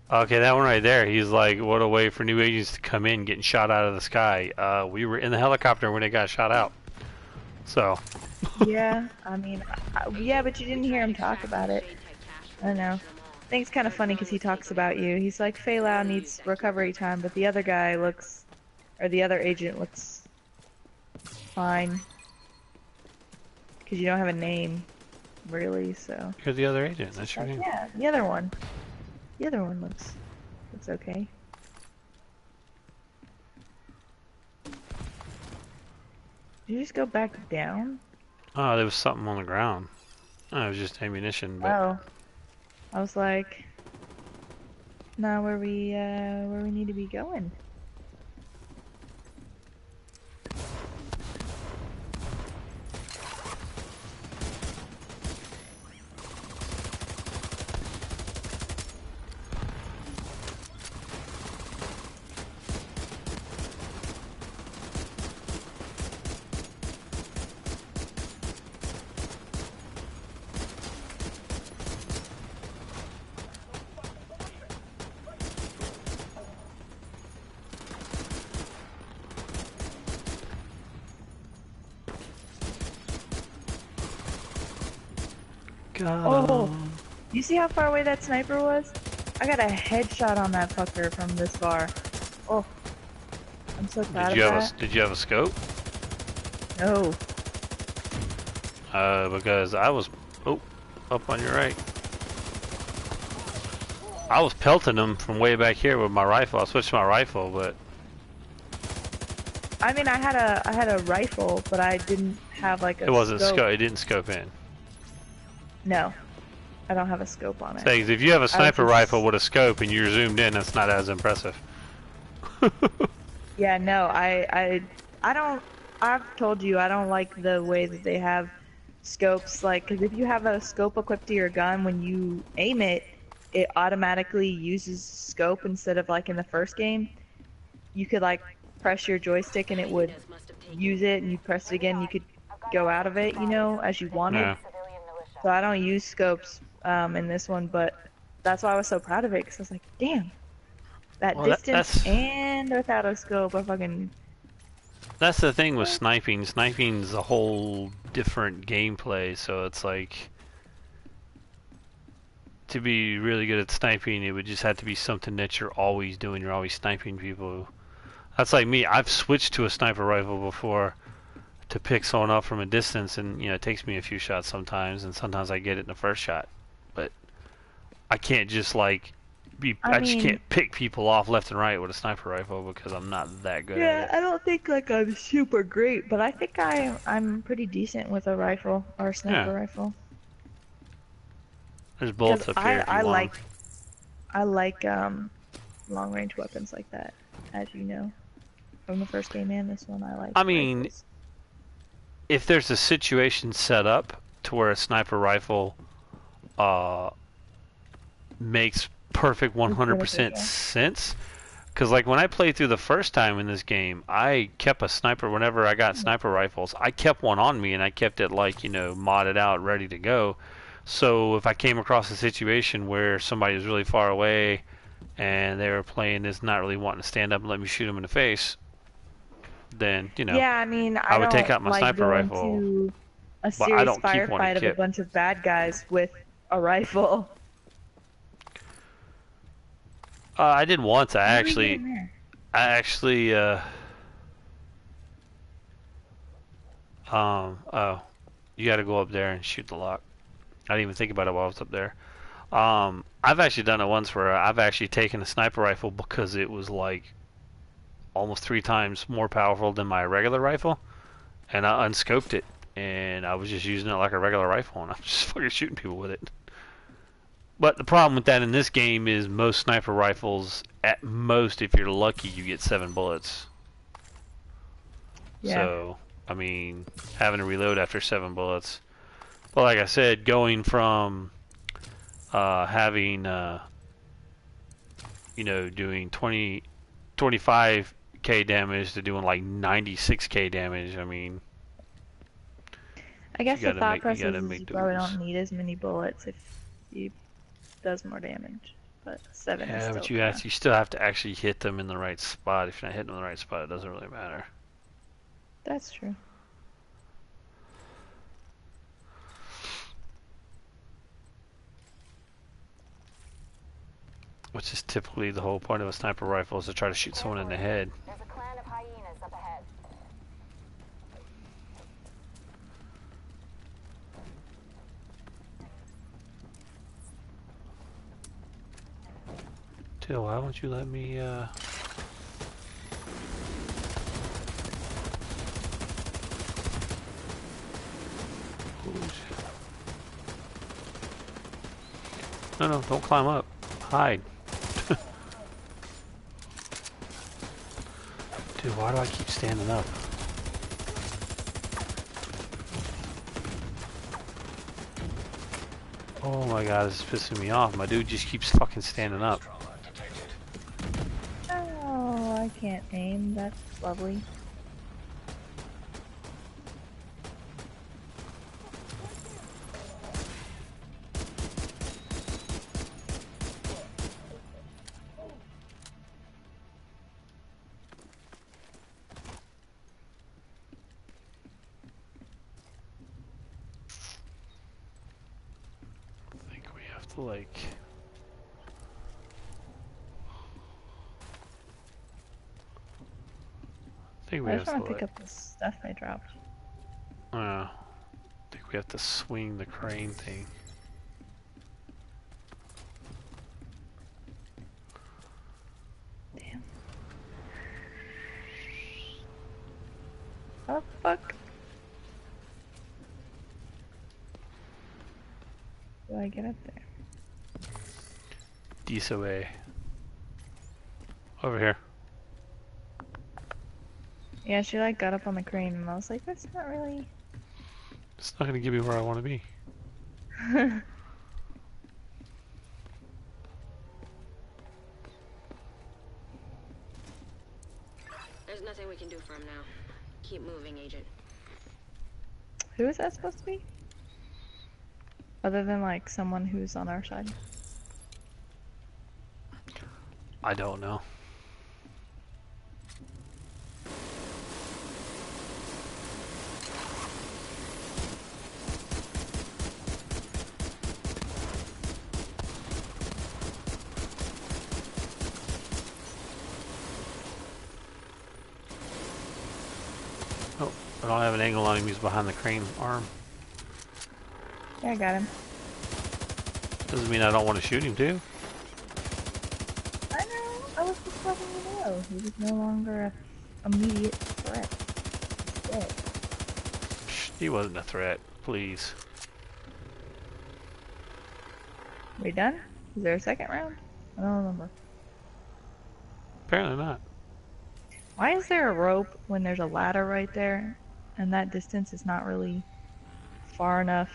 Okay, that one right there. He's like, what a way for new agents to come in getting shot out of the sky. We were in the helicopter when they got shot out. So. Yeah, I mean, yeah, but you didn't hear him talk about it. I don't know. I think it's kind of funny because he talks about you. He's like, Fei Lao needs recovery time, but the other guy looks, or the other agent looks fine. Because you don't have a name, really, so. You're the other agent. That's your name. Yeah, the other one. The other one looks okay. Did you just go back down? Oh, there was something on the ground. Oh, it was just ammunition, but. Oh. I was like, not where we need to be going. God. Oh, You see how far away that sniper was? I got a headshot on that fucker from this far. Oh, I'm so proud of that. Did you have a scope? No. Because I was up on your right. I was pelting them from way back here with my rifle. I switched to my rifle, but I mean, I had a rifle, but I didn't have like a it wasn't scope. It didn't scope in. No, I don't have a scope on it. Things. If you have a sniper rifle with a scope and you're zoomed in, that's not as impressive. Yeah, no, I don't. I've told you I don't like the way that they have scopes. Like, because if you have a scope equipped to your gun, when you aim it, it automatically uses scope instead of like in the first game. You could like press your joystick and it would use it, and you press it again, you could go out of it, you know, as you wanted. Yeah. So I don't use scopes in this one, but that's why I was so proud of it, because I was like, damn, that distance and without a scope, I fucking... That's the thing with sniping. Sniping's a whole different gameplay, so it's like... To be really good at sniping, it would just have to be something that you're always doing. You're always sniping people. That's like me. I've switched to a sniper rifle before to pick someone up from a distance, and you know it takes me a few shots sometimes, and sometimes I get it in the first shot. But I can't just like I just can't pick people off left and right with a sniper rifle because I'm not that good at it. Yeah, I don't think like I'm super great, but I think I'm pretty decent with a rifle or a sniper rifle. There's bullets up here. I like long range weapons like that, as you know. From the first game and this one, I like. I mean, if there's a situation set up to where a sniper rifle makes perfect 100% sense, because like when I played through the first time in this game, I kept a sniper. Whenever I got sniper rifles, I kept one on me and I kept it like, you know, modded out, ready to go. So if I came across a situation where somebody was really far away and they were playing this, not really wanting to stand up and let me shoot them in the face, then, you know, yeah, I mean, I would take out my sniper rifle. To a serious firefight of a bunch of bad guys with a rifle. I did once. I actually, oh, you got to go up there and shoot the lock. I didn't even think about it while I was up there. I've actually done it once where I've actually taken a sniper rifle because it was like almost 3 times more powerful than my regular rifle, and I unscoped it, and I was just using it like a regular rifle, and I'm just fucking shooting people with it. But the problem with that in this game is most sniper rifles, at most, if you're lucky, you get 7 bullets. Yeah. So, I mean, having to reload after 7 bullets. But like I said, going from having, you know, doing 25k damage to doing like 96k damage, I mean... I guess the thought process is you probably don't need as many bullets if you does more damage, but 7 is still... Yeah, but you still have to actually hit them in the right spot. If you're not hitting them in the right spot, it doesn't really matter. That's true. Which is typically the whole point of a sniper rifle, is to try to shoot someone in the head. There's a clan of hyenas up ahead. Till, why won't you let me, No, don't climb up. Hide. Dude, why do I keep standing up? Oh my god, this is pissing me off. My dude just keeps fucking standing up. Oh, I can't aim. That's lovely. the lake. I think we I have just to want to pick like, up the stuff I dropped. I think we have to swing the crane thing. Damn. How the fuck do I get up there? Away. Over here. Yeah, she like got up on the crane and I was like, that's not really... It's not gonna give me where I want to be. There's nothing we can do for him now. Keep moving, Agent. Who is that supposed to be? Other than like someone who's on our side? I don't know. Oh, I don't have an angle on him. He's behind the crane arm. Yeah, I got him. Doesn't mean I don't want to shoot him too. I know. I was just letting you know. He was no longer a immediate threat. He's dead. He wasn't a threat. Please. We done? Is there a second round? I don't remember. Apparently not. Why is there a rope when there's a ladder right there? And that distance is not really far enough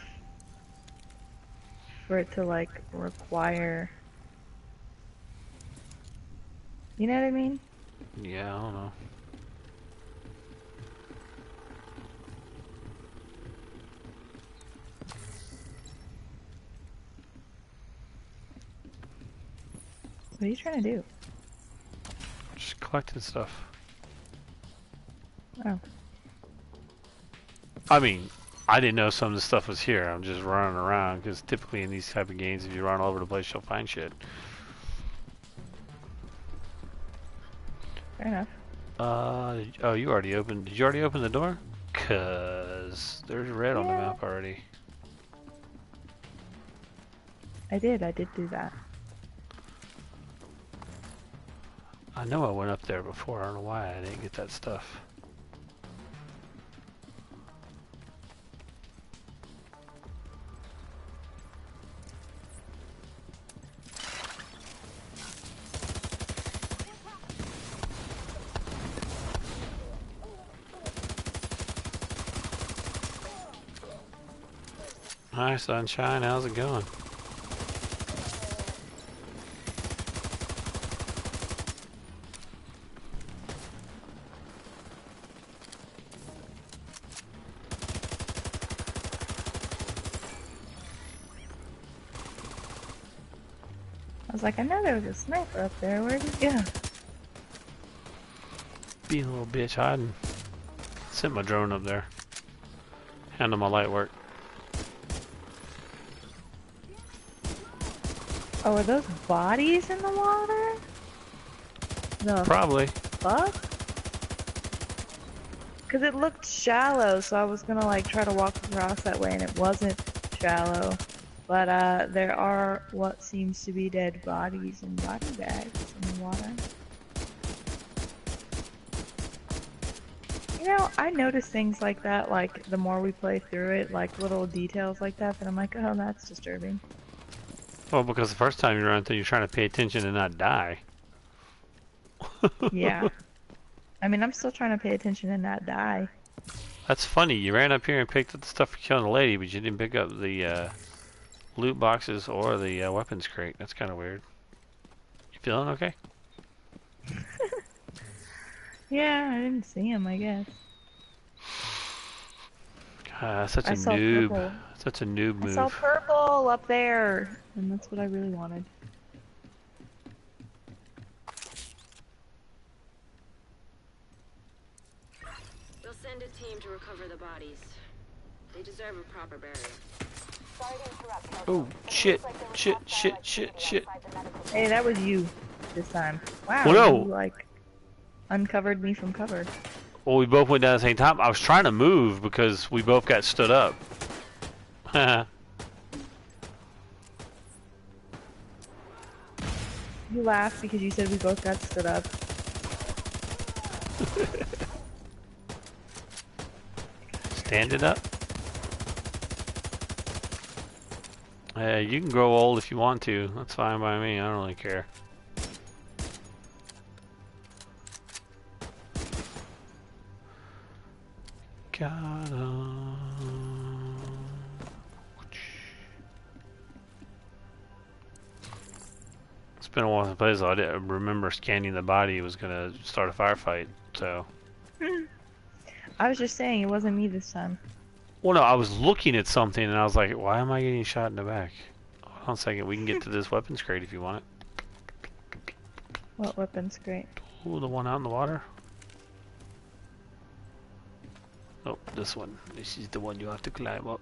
for it to like require... You know what I mean? Yeah, I don't know. What are you trying to do? Just collecting stuff. Oh. I mean, I didn't know some of the stuff was here. I'm just running around because typically in these type of games, if you run all over the place, you'll find shit. Fair enough. Oh, you already opened. Did you already open the door? Cause there's red on the map already. I did do that. I know I went up there before. I don't know why I didn't get that stuff. Hi, sunshine. How's it going? I was like, I know there was a sniper up there. Where'd he go? Being a little bitch hiding. Sent my drone up there. Handle my light work. Oh, are those bodies in the water? The Probably. fuck? Because it looked shallow, so I was gonna like try to walk across that way, and it wasn't shallow. But there are what seems to be dead bodies and body bags in the water. You know, I notice things like that, like the more we play through it, like little details like that, I'm like, oh, that's disturbing. Well, because the first time you run through, you're trying to pay attention and not die. Yeah. I mean, I'm still trying to pay attention and not die. That's funny. You ran up here and picked up the stuff for killing the lady, but you didn't pick up the loot boxes or the weapons crate. That's kind of weird. You feeling okay? Yeah, I didn't see him, I guess. Such a noob. Purple. Such a noob move. I saw purple up there, and that's what I really wanted. We'll send a team to recover the bodies. They deserve a proper burial. Sorry to interrupt, Killjoy. Oh, shit, Looks like there was shit, hostile shit, activity shit, shit. outside the medical Hey, that was you this time. Wow, Well, no. you like uncovered me from cover. Well, we both went down at the same time. I was trying to move because we both got stood up. You laughed because you said we both got stood up. Standing up. You can grow old if you want to. That's fine by me. I don't really care. It's been a while since I played, so I didn't remember scanning the body was gonna start a firefight. So. I was just saying it wasn't me this time. Well, no, I was looking at something and I was like, why am I getting shot in the back? Hold on a second. We can get to this weapons crate if you want it. What weapons crate? Ooh, the one out in the water. Oh, this one. This is the one you have to climb up.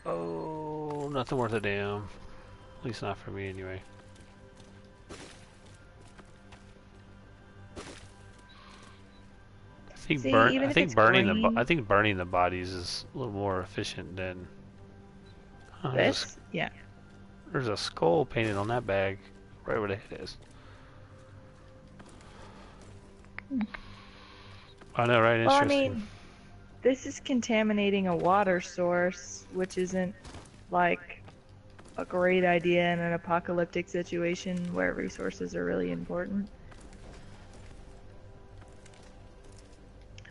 Oh, nothing worth a damn. At least not for me anyway. I think burning the bodies is a little more efficient than this. Yeah. There's a skull painted on that bag, right where the head is. I know, right? Well, Interesting. I mean, this is contaminating a water source, which isn't like a great idea in an apocalyptic situation where resources are really important.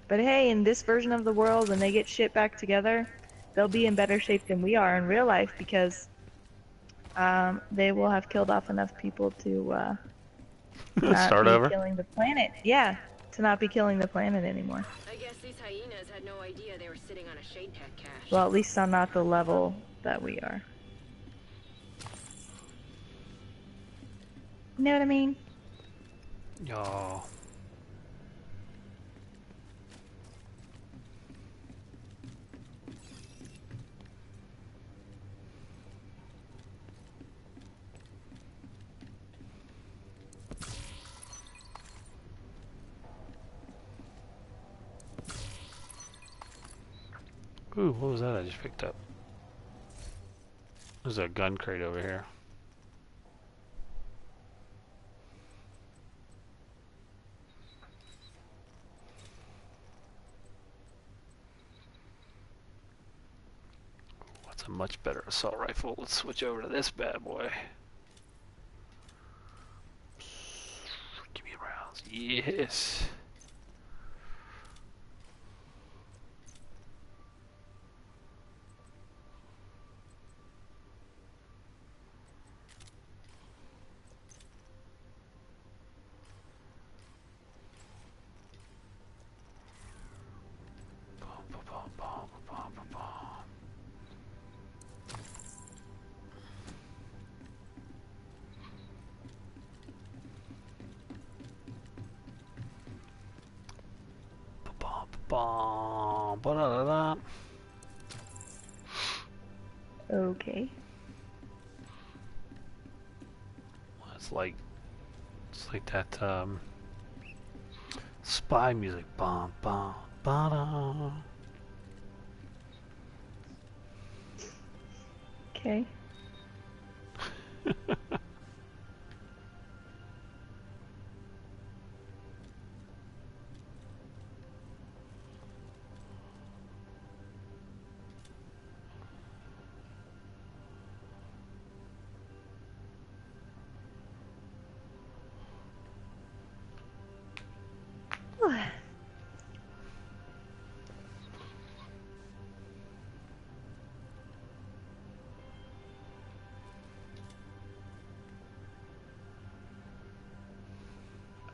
But hey, in this version of the world, when they get shit back together, they'll be in better shape than we are in real life because they will have killed off enough people to not start be over? killing the planet. Yeah, to not be killing the planet anymore. I guess these hyenas had no idea they were sitting on a shade tech cache. Well, at least on not the level that we are. You know what I mean? Y'all. Ooh, what was that I just picked up? There's a gun crate over here. What's a much better assault rifle? Let's switch over to this bad boy. Give me rounds. Yes. Okay. It's like that spy music. Bum bum ba. Okay.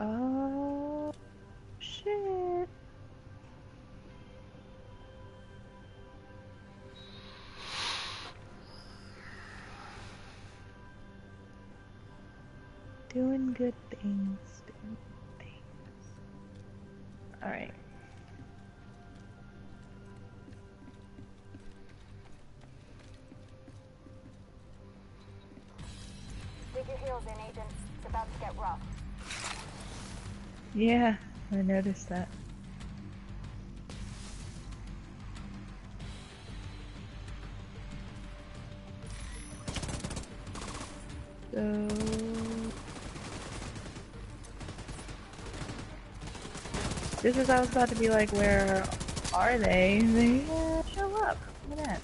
Oh, shit. Doing good things. Doing good things. Alright. Dig your heels in, agents. It's about to get rough. Yeah, I noticed that. So... Just as I was about to be like, where are they? They show up. Look at that.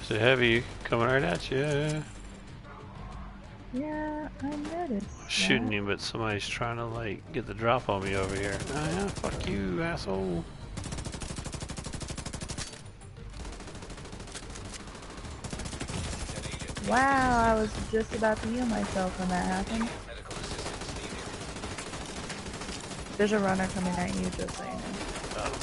There's a heavy coming right at you. Yeah, I noticed. Shooting you, but somebody's trying to like get the drop on me over here. Oh yeah, fuck you, asshole. Wow, I was just about to heal myself when that happened. There's a runner coming at you, just so you know. Oh.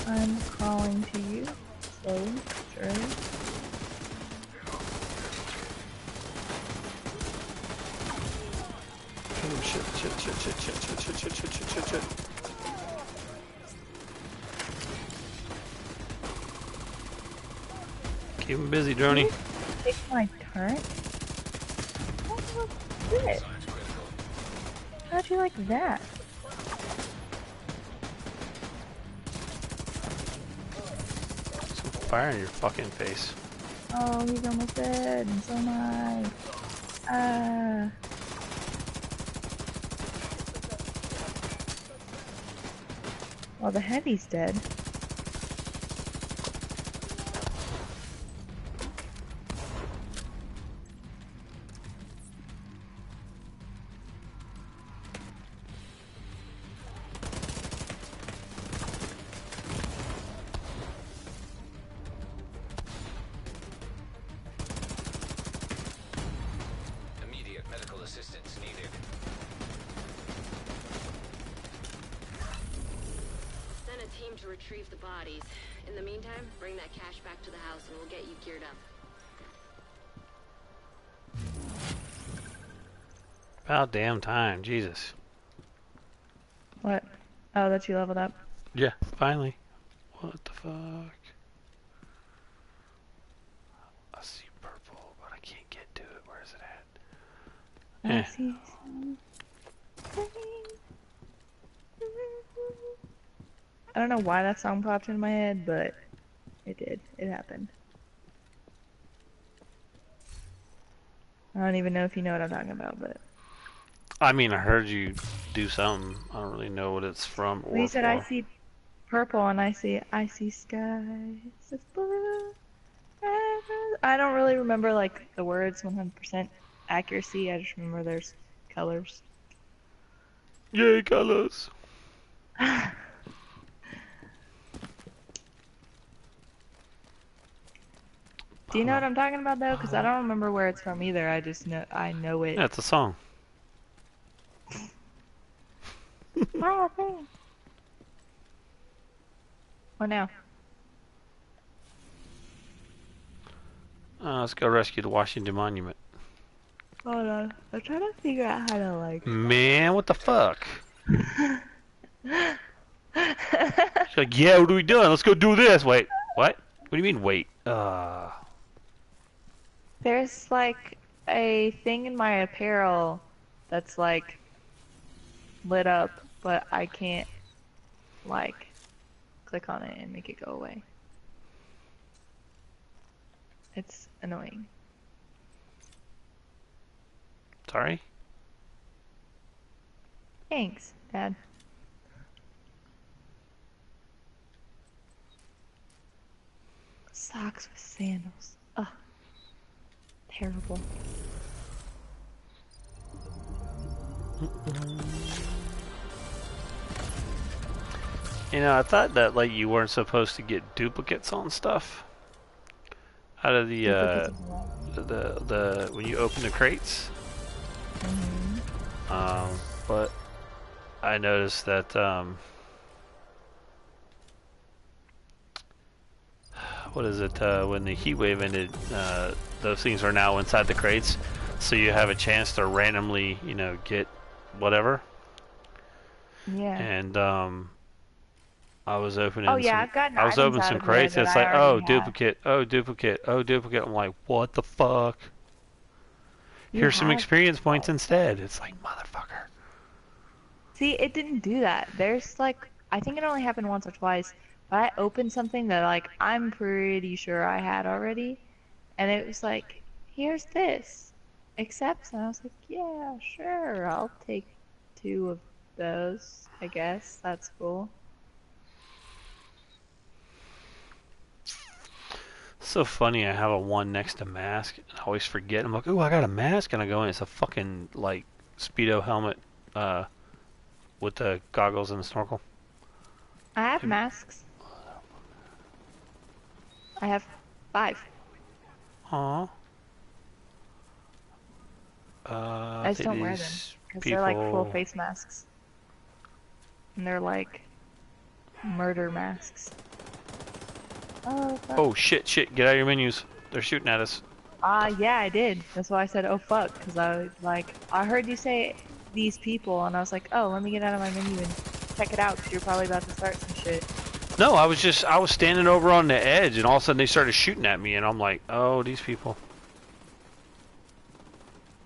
I'm crawling to you, slowly, surely. Oh shit. Keep him busy, Droney. Take my turret? Oh, shit. How'd you like that? Some fire in your fucking face. Oh, he's almost dead, and so am I. Ah. Well, the heavy's dead. Immediate medical assistance needed. Send a team to retrieve the bodies. In the meantime, bring that cash back to the house and we'll get you geared up. About damn time, Jesus. What? Oh, that you leveled up? Yeah, finally. What the fuck? I see purple, but I can't get to it. Where is it at? I see some... I don't know why that song popped in my head, but it did. It happened. I don't even know if you know what I'm talking about, but... I mean, I heard you do something. I don't really know what it's from or Well, you said for. I see purple and I see skies of blue. I don't really remember like the words 100% accuracy. I just remember there's colors. Yay, colors! Do you know what I'm talking about though? Because I don't remember where it's from either. I just know it. Yeah, it's a song. Oh, thanks. What now? Let's go rescue the Washington Monument. Hold on. I'm trying to figure out how to like... Man, what the fuck? She's like, yeah, what are we doing? Let's go do this. Wait, what? What do you mean, wait? There's like a thing in my apparel that's like lit up, but I can't like click on it and make it go away. It's annoying. Sorry? Thanks, Dad. Socks with sandals. Ugh. Terrible. You know, I thought that like you weren't supposed to get duplicates on stuff out of the the when you open the crates. But I noticed that what is it? When the heat wave ended, those things are now inside the crates, so you have a chance to randomly, you know, get whatever. Yeah. And I was opening. Oh yeah, I've gotten I was items opening out some of crates, there and it's that like, I oh, already have. duplicate, oh, duplicate, oh, duplicate. I'm like, what the fuck? Here's some experience points instead. It's like, motherfucker. See, it didn't do that. There's like, I think it only happened once or twice, but I opened something that like I'm pretty sure I had already, and it was like, here's this, accepts, and I was like, yeah, sure, I'll take 2 of those, I guess. That's cool. So funny. I have a 1 next to mask, and I always forget. I'm like, ooh, I got a mask, and I go in. It's a fucking like Speedo helmet, with the goggles and the snorkel. I have masks. I have 5. Aww. I just don't wear them because they're like full face masks, and they're like murder masks. Oh, fuck. Oh shit! Get out of your menus. They're shooting at us. Yeah, I did. That's why I said, oh fuck, because I was like, I heard you say these people, and I was like, oh, let me get out of my menu and check it out, because you're probably about to start some shit. No, I was standing over on the edge, and all of a sudden they started shooting at me, and I'm like, oh, these people.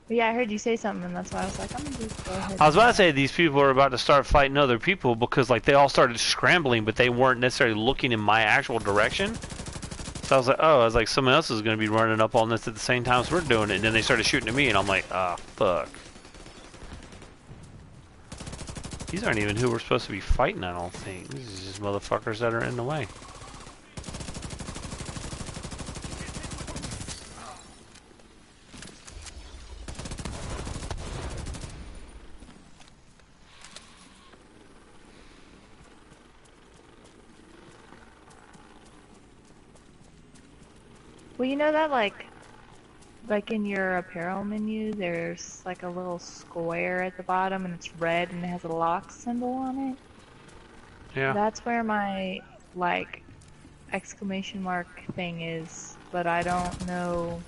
But yeah, I heard you say something, and that's why I was like, I'm gonna just go ahead. I was about to say these people are about to start fighting other people because like they all started scrambling, but they weren't necessarily looking in my actual direction. So I was like, oh, I was like, someone else is going to be running up on this at the same time as we're doing it, and then they started shooting at me, and I'm like, ah, fuck. These aren't even who we're supposed to be fighting, I don't think. These are just motherfuckers that are in the way. Well, you know that like in your apparel menu, there's like a little square at the bottom, and it's red, and it has a lock symbol on it? Yeah. That's where my, like, exclamation mark thing is, but I don't know,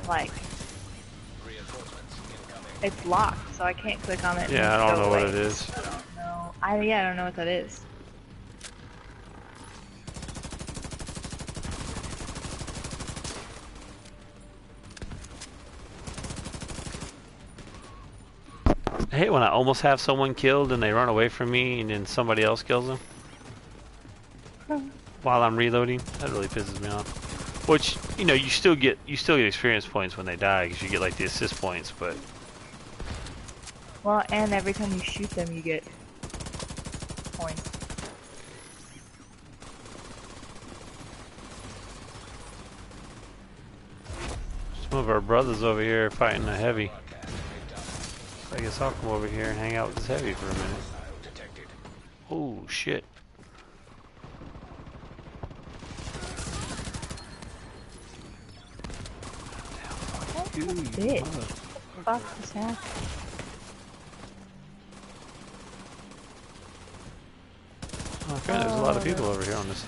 like, it's locked, so I can't click on it. Yeah, I don't know what it is. I don't know. I don't know what that is. I hate when I almost have someone killed and they run away from me and then somebody else kills them while I'm reloading. That really pisses me off. Which, you know, you still get experience points when they die because you get like the assist points, but well, and every time you shoot them, you get points. Some of our brothers over here are fighting a heavy. I guess I'll come over here and hang out with this heavy for a minute. Oh shit. You bitch. Fuck this happening? Oh, okay, there's a lot of people over here on this.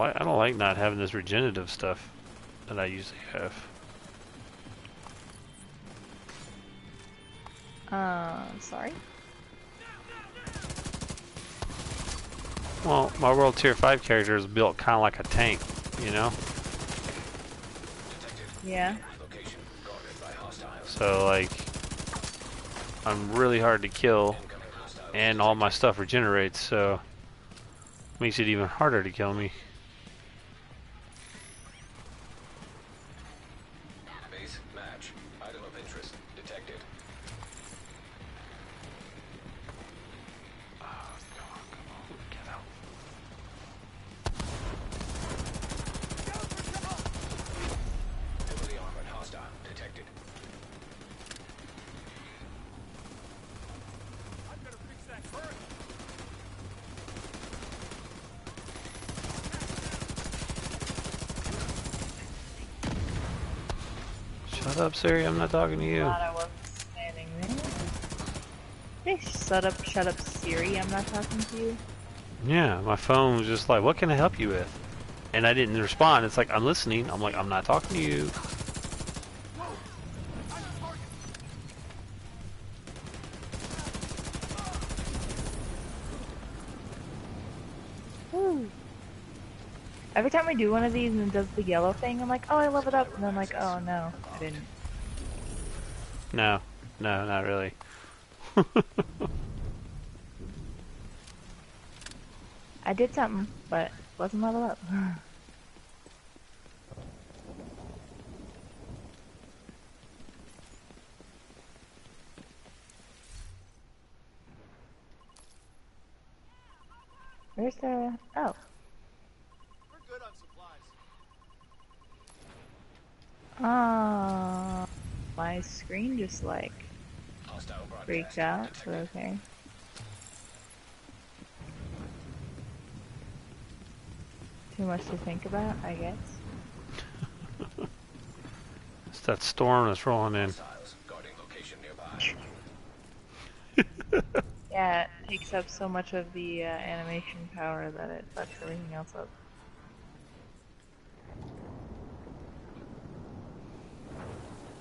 I don't like not having this regenerative stuff that I usually have. Sorry? Well, my World Tier 5 character is built kind of like a tank, you know? Yeah. So, like, I'm really hard to kill, and all my stuff regenerates, so makes it even harder to kill me. Base match. Item of interest detected. Oh, come on, get out. Shut up, Siri. I'm not talking to you. Glad I wasn't standing there. Hey, shut up, Siri. I'm not talking to you. Yeah, my phone was just like, what can I help you with? And I didn't respond. It's like, I'm listening. I'm like, I'm not talking to you. Woo. Every time I do one of these and it does the yellow thing, I'm like, oh, I leveled up. And I'm like, oh, no, I didn't. No, not really. I did something, but wasn't level up. Where's the... Oh. We're good on supplies. My screen just like freaked out, but okay. Too much to think about, I guess. It's that storm that's rolling in. Yeah, it takes up so much of the animation power that it fucks everything else up.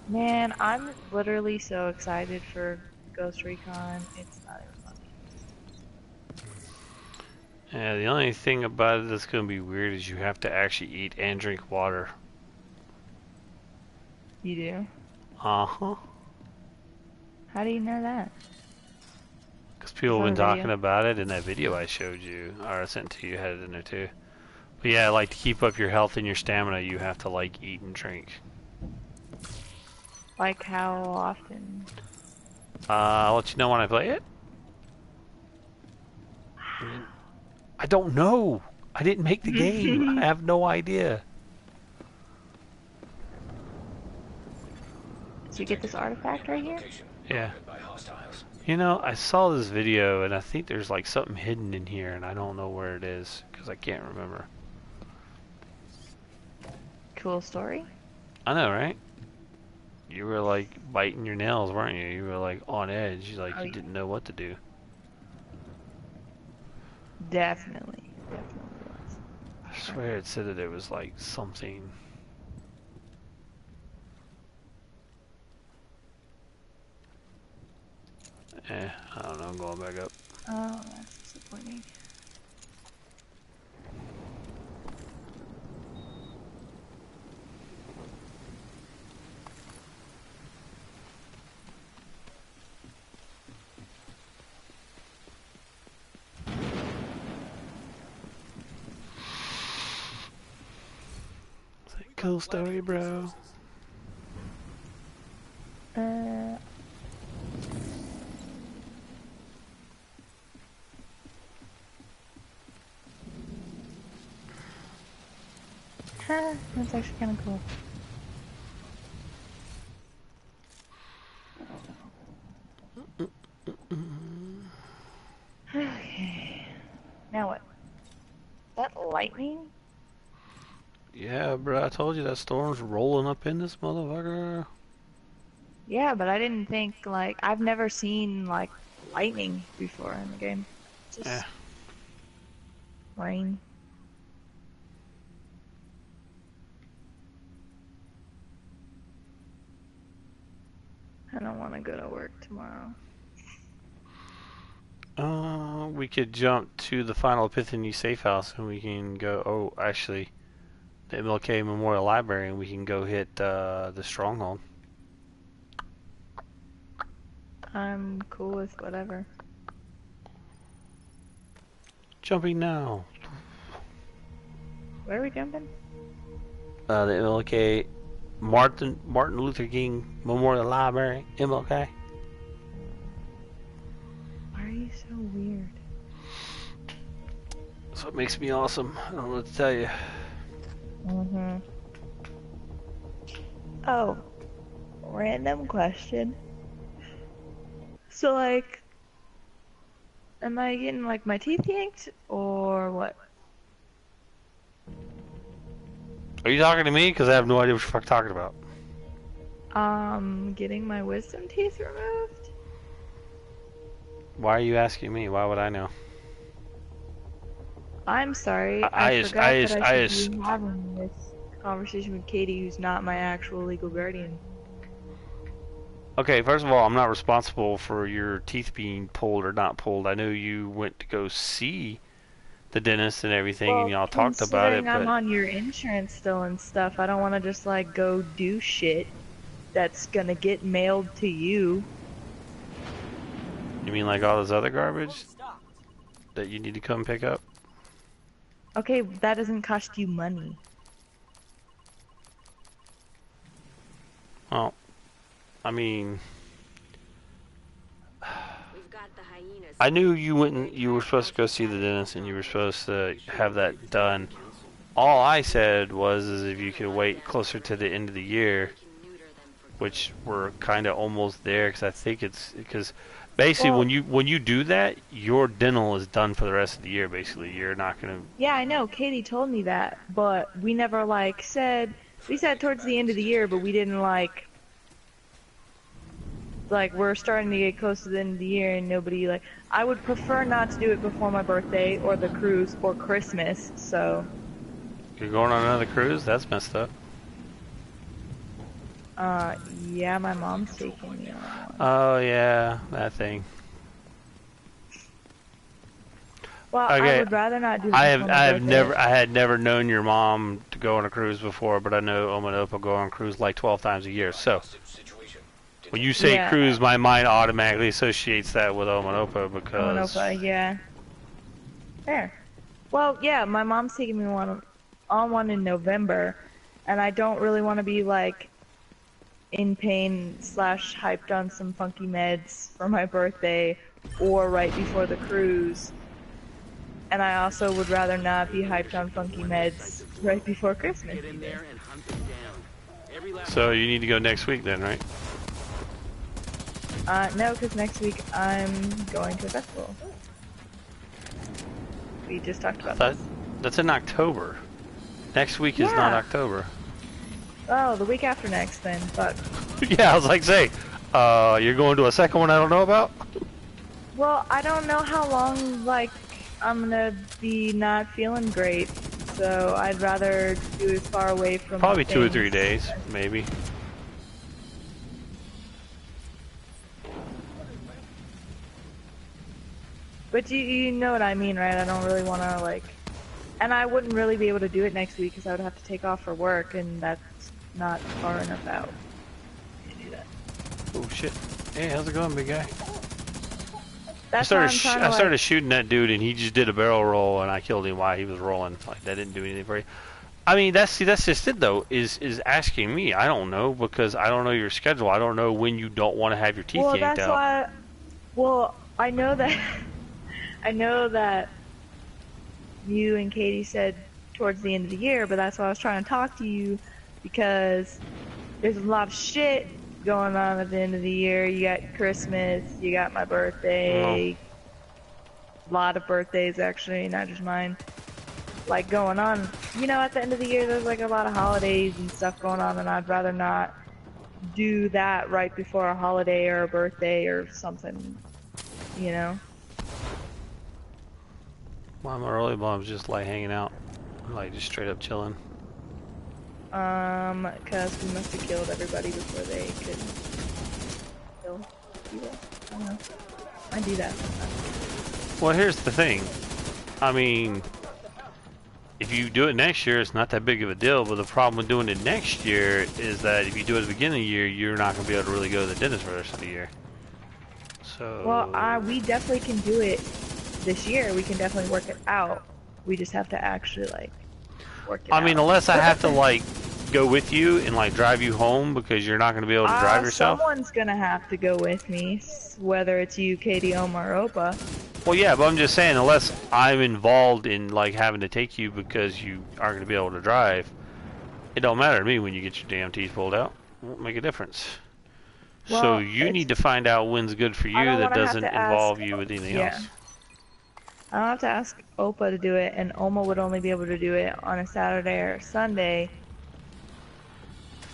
Man, I'm literally so excited for Ghost Recon. It's not even funny. Yeah, the only thing about it that's going to be weird is you have to actually eat and drink water. You do? Uh-huh. How do you know that? Because people have been talking about it in that video I showed you, or I sent to you, had it in there too. But yeah, like to keep up your health and your stamina, you have to like eat and drink. Like how often? I'll let you know when I play it. I don't know. I didn't make the game. I have no idea. Did you get this artifact right here? Yeah. You know, I saw this video and I think there's like something hidden in here and I don't know where it is because I can't remember. Cool story. I know, right? You were like biting your nails, weren't you? You were like on edge, like you didn't know what to do. Definitely was. I swear it said that it was like something. I don't know, I'm going back up. Oh, that's disappointing. Cool story, bro. That's actually kind of cool. Okay. Now what? Is that lightning? Yeah, bro, I told you that storm's rolling up in this motherfucker. Yeah, but I didn't think, like, I've never seen, like, lightning before in the game. Just rain. I don't want to go to work tomorrow. We could jump to the final Epiphany safe house and we can go, oh, actually, the MLK Memorial Library, and we can go hit the stronghold. I'm cool with whatever. Jumping now. Where are we jumping? The MLK Martin Luther King Memorial Library, MLK. Why are you so weird? That's what makes me awesome. I don't know what to tell you. Oh, random question. So, like, Am I getting like my teeth yanked or what? Are you talking to me? Because I have no idea what you're fucking talking about. Getting my wisdom teeth removed? Why are you asking me? Why would I know? I'm sorry. I forgot that I should be having this conversation with Katie, who's not my actual legal guardian. Okay, first of all, I'm not responsible for your teeth being pulled or not pulled. I know you went to go see the dentist and everything, and y'all talked about it, but I'm on your insurance still and stuff, I don't want to just like go do shit that's gonna get mailed to you. You mean like all this other garbage that you need to come pick up? Okay, that doesn't cost you money. Well, I mean, I knew you went and you were supposed to go see the dentist and you were supposed to have that done. All I said was is if you could wait closer to the end of the year, which we're kind of almost there, because I think it's because basically when you do that, your dental is done for the rest of the year. Basically, you're not gonna. Yeah, I know. Katie told me that, but we never like said. We said towards the end of the year, but we didn't like we're starting to get close to the end of the year and nobody like. I would prefer not to do it before my birthday or the cruise or Christmas. So. You're going on another cruise? That's messed up. Yeah, my mom's taking me on one. Oh yeah, that thing. Well, okay. I would rather not do it. I had never known your mom to go on a cruise before, but I know Oma and Opa go on a cruise like 12 times a year. So when you say cruise, my mind automatically associates that with Oma and Opa because. Oma and Opa, yeah. Fair. Well, yeah, my mom's taking me on one in November, and I don't really want to be like in pain / hyped on some funky meds for my birthday or right before the cruise. And I also would rather not be hyped on funky meds right before Christmas. So you need to go next week then, right? No, because next week I'm going to a festival. We just talked about that. That's in October. Next week is not October. Oh, the week after next then, fuck. Yeah, I was like, say, you're going to a second one I don't know about? Well, I don't know how long, like, I'm gonna be not feeling great, so I'd rather do it far away from probably 2 or 3 days, maybe. But you know what I mean, right? I don't really want to, like... And I wouldn't really be able to do it next week because I would have to take off for work, and that's not far enough out to do that. Oh shit. Hey, how's it going, big guy? I started shooting that dude and he just did a barrel roll and I killed him while he was rolling. Like, that didn't do anything for you. I mean, that's just it though, is asking me. I don't know, because I don't know your schedule. I don't know when you don't want to have your teeth yanked out. That's why... Well, I know that... I know that you and Katie said towards the end of the year, but that's why I was trying to talk to you, because there's a lot of shit going on at the end of the year. You got Christmas, you got my birthday, a lot of birthdays actually, not just mine, like going on. You know, at the end of the year there's like a lot of holidays and stuff going on, and I'd rather not do that right before a holiday or a birthday or something, you know? Well, my early bomb's just like hanging out, like just straight up chilling. Cause we must have killed everybody before they could kill people. I don't know. I do that sometimes. Well, here's the thing. I mean, if you do it next year, it's not that big of a deal, but the problem with doing it next year is that if you do it at the beginning of the year, you're not going to be able to really go to the dentist for the rest of the year. So... Well, we definitely can do it this year. We can definitely work it out. We just have to actually, like, work it out. I mean, unless I have to, like, go with you and, like, drive you home because you're not going to be able to drive yourself. Someone's going to have to go with me, whether it's you, Katie, Omar, or Opa. Well, yeah, but I'm just saying, unless I'm involved in, like, having to take you because you aren't going to be able to drive, it don't matter to me when you get your damn teeth pulled out. It won't make a difference. Well, so you need to find out when's good for you that doesn't involve you with anything else. I don't have to ask Opa to do it, and Oma would only be able to do it on a Saturday or Sunday.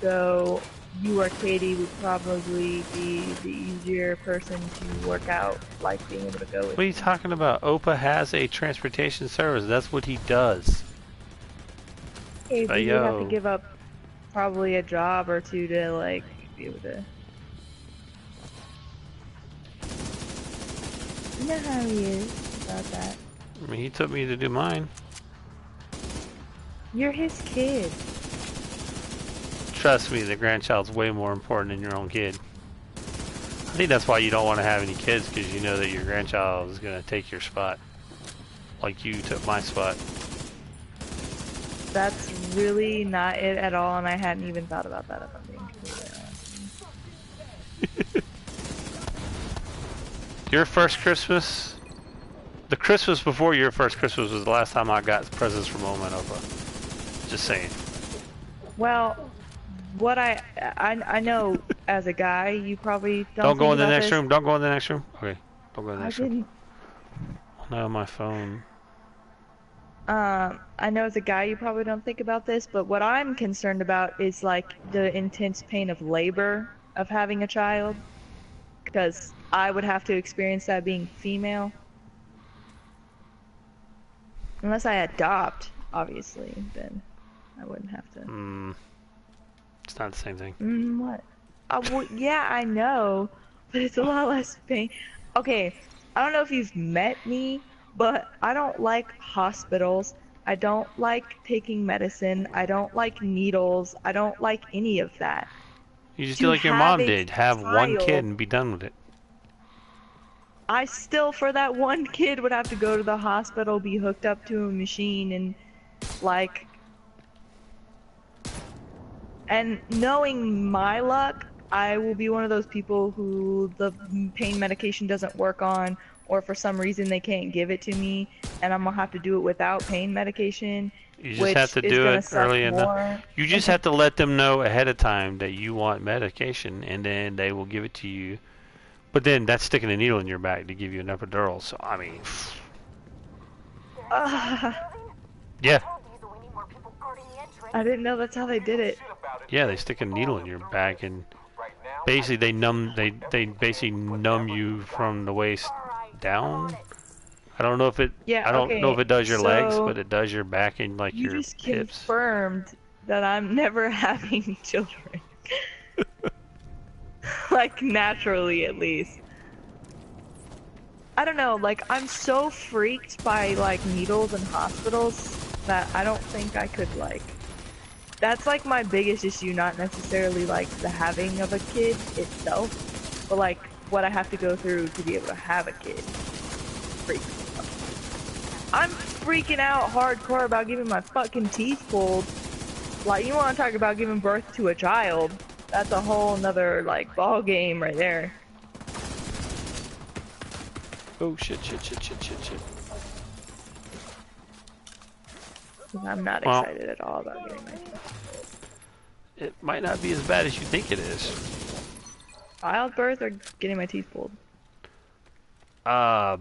So you or Katie would probably be the easier person to work out, like being able to go with. What are you talking about? Opa has a transportation service. That's what he does. Hey, but you have to give up probably a job or two to like be able to. You know how he is about that. I mean, he took me to do mine. You're his kid. Trust me, the grandchild's way more important than your own kid. I think that's why you don't want to have any kids, because you know that your grandchild is going to take your spot. Like you took my spot. That's really not it at all, and I hadn't even thought about that if I'm being completely honest. Your first Christmas? The Christmas before your first Christmas was the last time I got presents from Oma and Opa. Just saying. Well, what I know as a guy, you probably don't go in the next room. Don't go in the next room. Okay, don't go in the next room. No, my phone. I know as a guy you probably don't think about this, but what I'm concerned about is like the intense pain of labor of having a child, because I would have to experience that being female. Unless I adopt, obviously, then I wouldn't have to. It's not the same thing. What? Well, yeah, I know, but it's a lot less pain. Okay, I don't know if you've met me, but I don't like hospitals. I don't like taking medicine. I don't like needles. I don't like any of that. You just do like your mom did. Have one kid and be done with it. I still, for that one kid, would have to go to the hospital, be hooked up to a machine, and like... And knowing my luck, I will be one of those people who the pain medication doesn't work on, or for some reason they can't give it to me, and I'm gonna have to do it without pain medication. You just have to do it early enough. You just have to let them know ahead of time that you want medication, and then they will give it to you. But then that's sticking a needle in your back to give you an epidural, so I mean... Yeah. I didn't know that's how they did it. Yeah, they stick a needle in your back and basically they basically numb you from the waist down. I don't know if it I don't know if it does your legs, but it does your back and like your hips. You just confirmed that I'm never having children. Like naturally at least. I don't know, like I'm so freaked by like needles and hospitals that I don't think I could like. That's like my biggest issue, not necessarily like the having of a kid itself, but like what I have to go through to be able to have a kid. I'm freaking out hardcore about getting my fucking teeth pulled. Like, you want to talk about giving birth to a child? That's a whole nother like ball game right there. Oh shit. I'm not excited at all about getting my teeth pulled. It might not be as bad as you think it is. Childbirth or getting my teeth pulled?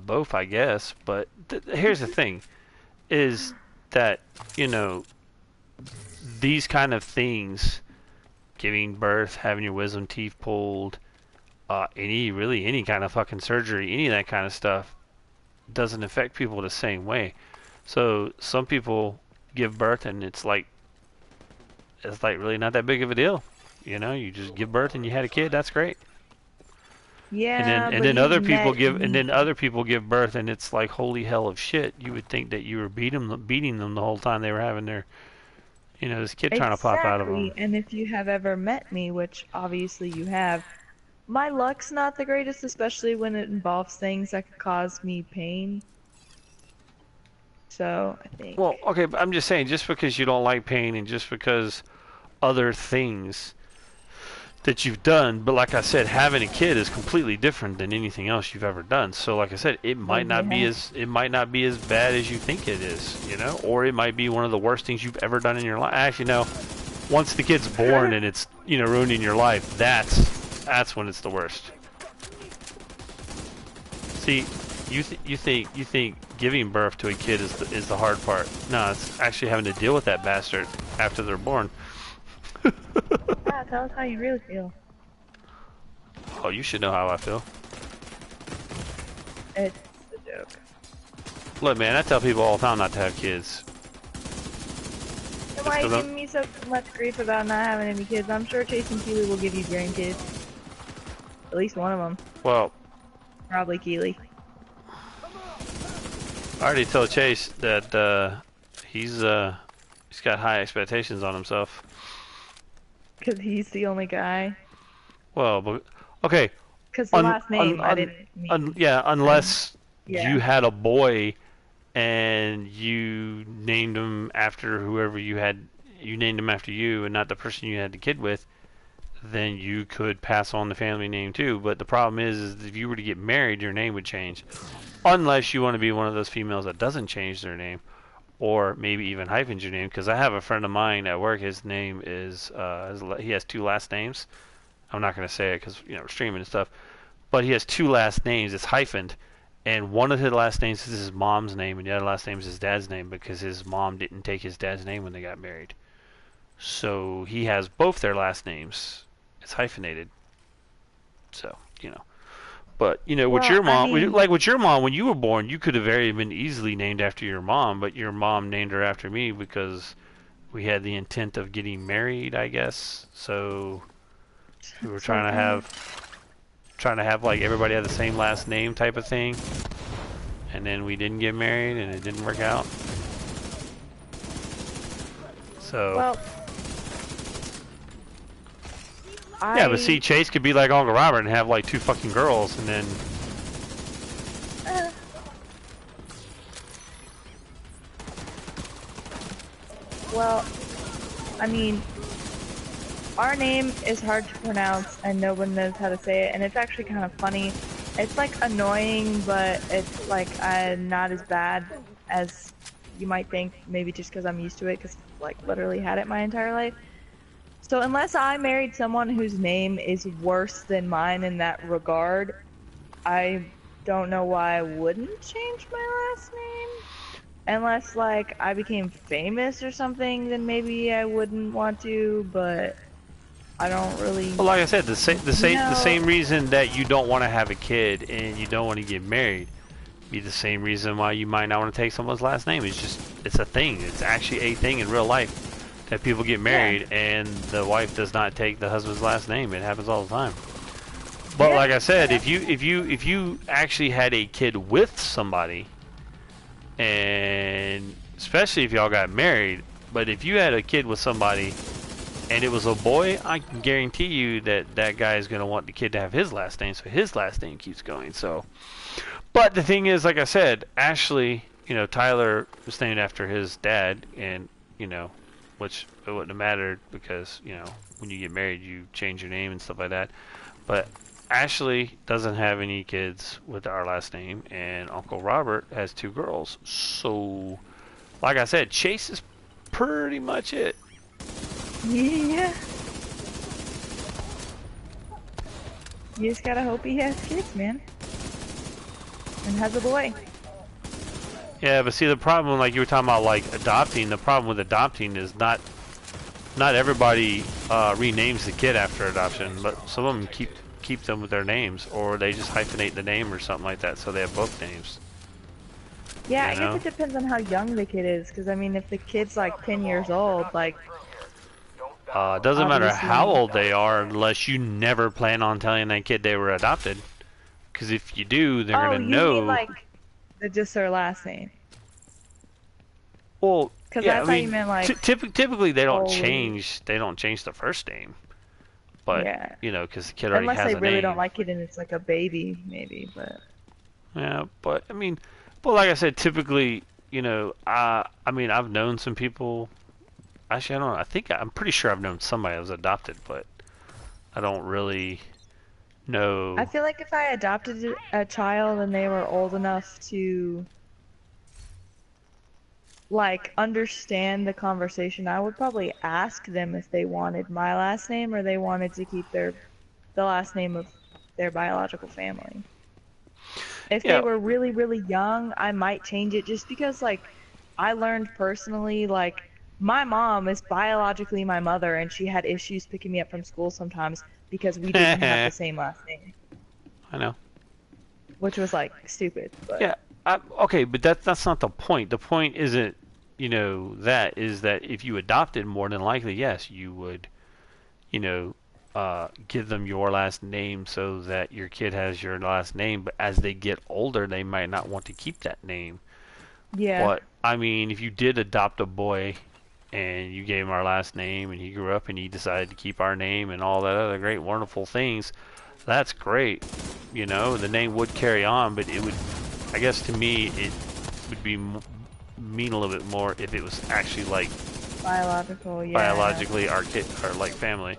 Both, I guess. But here's the thing, is that, you know, these kind of things, giving birth, having your wisdom teeth pulled, any kind of fucking surgery, any of that kind of stuff, doesn't affect people the same way. So some people give birth and it's like really not that big of a deal. You know, you just give birth and you had a kid, that's great. Yeah, and then other people give birth and it's like holy hell of shit. You would think that you were beating them the whole time they were having their, you know, this kid trying to pop out of them. And if you have ever met me, which obviously you have, my luck's not the greatest, especially when it involves things that could cause me pain. So, I think... Well, okay, but I'm just saying, just because you don't like pain and just because other things that you've done, but like I said, having a kid is completely different than anything else you've ever done. So like I said, it might not be as bad as you think it is, you know, or it might be one of the worst things you've ever done in your life. Actually, no, once the kid's born and it's, you know, ruining your life, that's when it's the worst. See, you think giving birth to a kid is the hard part. No, it's actually having to deal with that bastard after they're born. Yeah, tell us how you really feel. Oh, you should know how I feel. It's a joke. Look, man, I tell people all the time not to have kids. Then why are you giving me so much grief about not having any kids? I'm sure Chase and Keely will give you grandkids. At least one of them. Well, probably Keely. I already told Chase that he's got high expectations on himself. Because he's the only guy. Well, but okay. Because the last name I didn't mean. Yeah, unless you had a boy and you named him after whoever you named him after you and not the person you had the kid with, then you could pass on the family name too. But the problem is if you were to get married, your name would change. Unless you want to be one of those females that doesn't change their name, or maybe even hyphens your name. Because I have a friend of mine at work. His name is he has 2 last names. I'm not going to say it because we're streaming and stuff. But he has 2 last names. It's hyphened, and one of his last names is his mom's name, and the other last name is his dad's name because his mom didn't take his dad's name when they got married. So he has both their last names. It's hyphenated. So But with your mom, with your mom, when you were born, you could have been easily named after your mom, but your mom named her after me because we had the intent of getting married, I guess. So we were trying to have like everybody have the same last name type of thing, and then we didn't get married, and it didn't work out. So. Well, yeah, but see, Chase could be like Uncle Robert and have like 2 fucking girls, and then. Well, I mean, our name is hard to pronounce and no one knows how to say it, and it's actually kind of funny. It's like annoying, but it's like not as bad as you might think, maybe just because I'm used to it, because like literally had it my entire life. So unless I married someone whose name is worse than mine in that regard, I don't know why I wouldn't change my last name. Unless like I became famous or something, then maybe I wouldn't want to, but I don't really. Well, like I said, the same reason that you don't want to have a kid and you don't want to get married be the same reason why you might not want to take someone's last name. It's a thing. It's actually a thing in real life. That people get married and the wife does not take the husband's last name. It happens all the time. But like I said, if you actually had a kid with somebody, and especially if y'all got married, but if you had a kid with somebody and it was a boy, I can guarantee you that guy is going to want the kid to have his last name, so his last name keeps going. So, but the thing is, like I said, Ashley, Tyler was named after his dad, and which it wouldn't have mattered because, when you get married, you change your name and stuff like that. But Ashley doesn't have any kids with our last name, and Uncle Robert has 2 girls. So, like I said, Chase is pretty much it. Yeah. You just gotta hope he has kids, man. And has a boy. Yeah, but see, the problem, like you were talking about, like adopting. The problem with adopting is not everybody renames the kid after adoption, but some of them keep them with their names, or they just hyphenate the name or something like that, so they have both names. Yeah, I guess it depends on how young the kid is, because I mean, if the kid's like 10 years old, like. It doesn't matter how old they are, unless you never plan on telling that kid they were adopted, because if you do, they're gonna know. You mean like just their last name? Well, because I thought you meant like typically they don't change the first name, but because the kid already has a name. Unless they really don't like it and it's like a baby, maybe. But yeah, but I mean, like I said, typically, I mean, I've known some people. Actually, I don't know. I'm pretty sure I've known somebody that was adopted, but I don't really know. I feel like if I adopted a child and they were old enough to like understand the conversation, I would probably ask them if they wanted my last name or they wanted to keep the last name of their biological family. If they were really, really young, I might change it just because, like, I learned personally, like, my mom is biologically my mother, and she had issues picking me up from school sometimes because we didn't have the same last name. I know. Which was, like, stupid, but... Yeah, okay, but that's not the point. The point isn't, you know, that is that if you adopted, more than likely, yes, you would, you know, give them your last name so that your kid has your last name, but as they get older, they might not want to keep that name. Yeah. But, I mean, if you did adopt a boy and you gave him our last name and he grew up and he decided to keep our name and all that other great, wonderful things, that's great. You know, the name would carry on, but it would, I guess to me, it would be mean a little bit more if it was actually like biological, yeah. Biologically, our kid, or like family.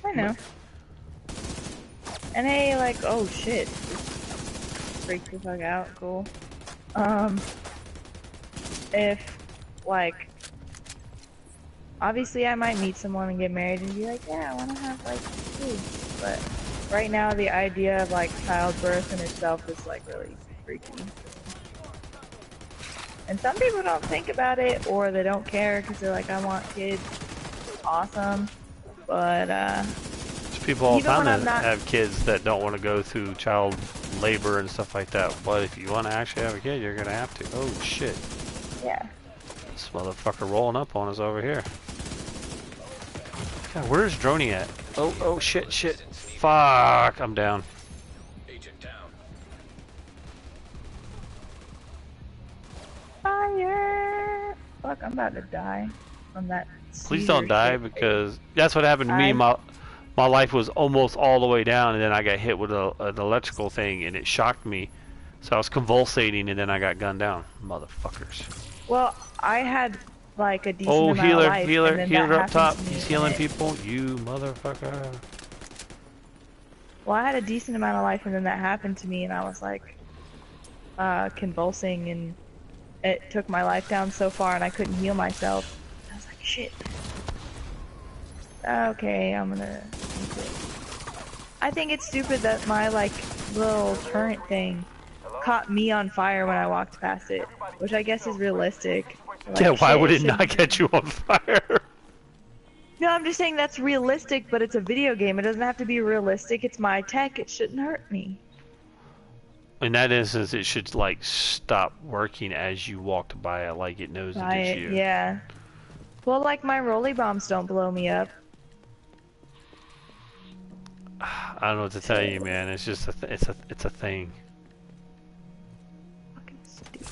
I know. And hey, like, oh shit. Freak the fuck out, cool. If, like, obviously I might meet someone and get married and be like, yeah, I want to have, like, kids. But right now the idea of, like, childbirth in itself is, like, really freaky. And some people don't think about it, or they don't care because they're like, I want kids. Awesome. But, there's people all the time that have kids that don't want to go through child labor and stuff like that. But if you want to actually have a kid, you're going to have to. Oh, shit. Yeah. This motherfucker rolling up on us over here. God, where's Droney at? Oh, shit. Fuck, I'm down. Agent down. Fire! Fuck, I'm about to die from that. Please don't die, because that's what happened to me. My life was almost all the way down, and then I got hit with an electrical thing, and it shocked me. So I was convulsating, and then I got gunned down. Motherfuckers. Well, I had like a decent amount of life. Healer up top. He's healing people. You motherfucker. Well, I had a decent amount of life, and then that happened to me, and I was like convulsing, and it took my life down so far, and I couldn't heal myself. I was like, shit. Okay, I'm gonna. I think it's stupid that my like little turret thing caught me on fire when I walked past it, which I guess is realistic. Like, yeah, why would it not catch you on fire? No, I'm just saying that's realistic, but it's a video game. It doesn't have to be realistic. It's my tech. It shouldn't hurt me. In that instance, it should like stop working as you walked by it, like it knows it's you. Yeah. Well, like my rolly bombs don't blow me up. I don't know what to tell you, man. It's just it's a thing. Fucking stupid.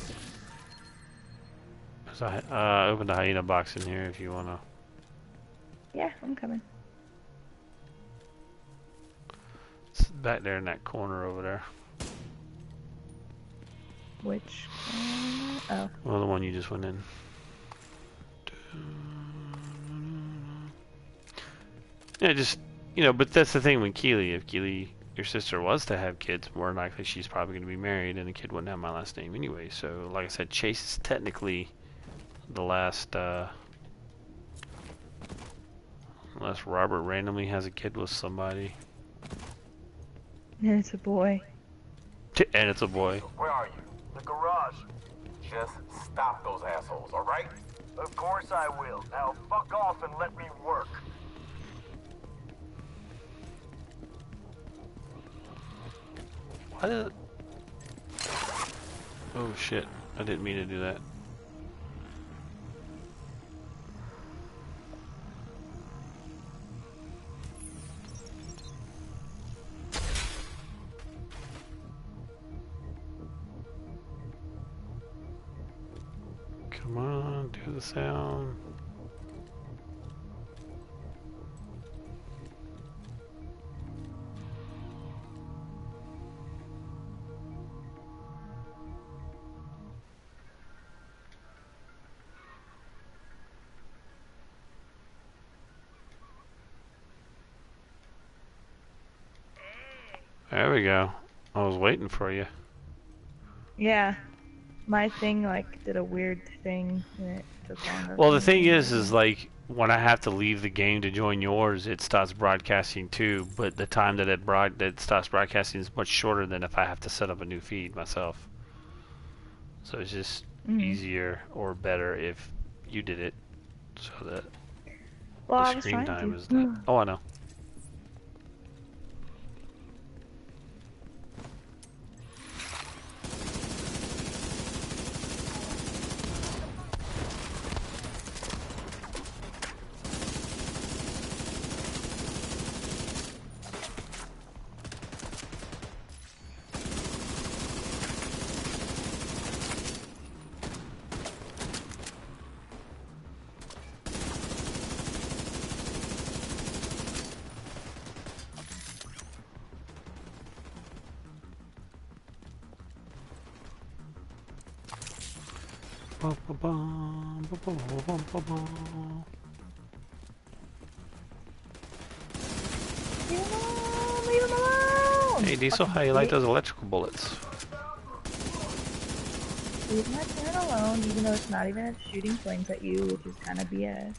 So I opened the hyena box in here if you wanna. Yeah, I'm coming. It's back there in that corner over there. Which? Oh. Well, the one you just went in. Yeah, just. You know, but that's the thing with Keely. If Keely, your sister, was to have kids, more than likely she's probably going to be married, and the kid wouldn't have my last name anyway. So, like I said, Chase is technically the last, unless Robert randomly has a kid with somebody. And it's a boy. And it's a boy. Where are you? The garage. Just stop those assholes, alright? Of course I will. Now fuck off and let me work. Why did it... Oh shit, I didn't mean to do that. Come on, do the sound. There we go. I was waiting for you. Yeah. My thing, like, did a weird thing and it took longer. Well, the thing is like, when I have to leave the game to join yours, it stops broadcasting too. But the time that it stops broadcasting is much shorter than if I have to set up a new feed myself. So it's just easier or better if you did it, so that the screen time is not. Oh, I know. Leave him alone! Hey Diesel, how you like those electrical bullets? Leave my turret alone, even though it's not even shooting flames at you, which is kind of BS.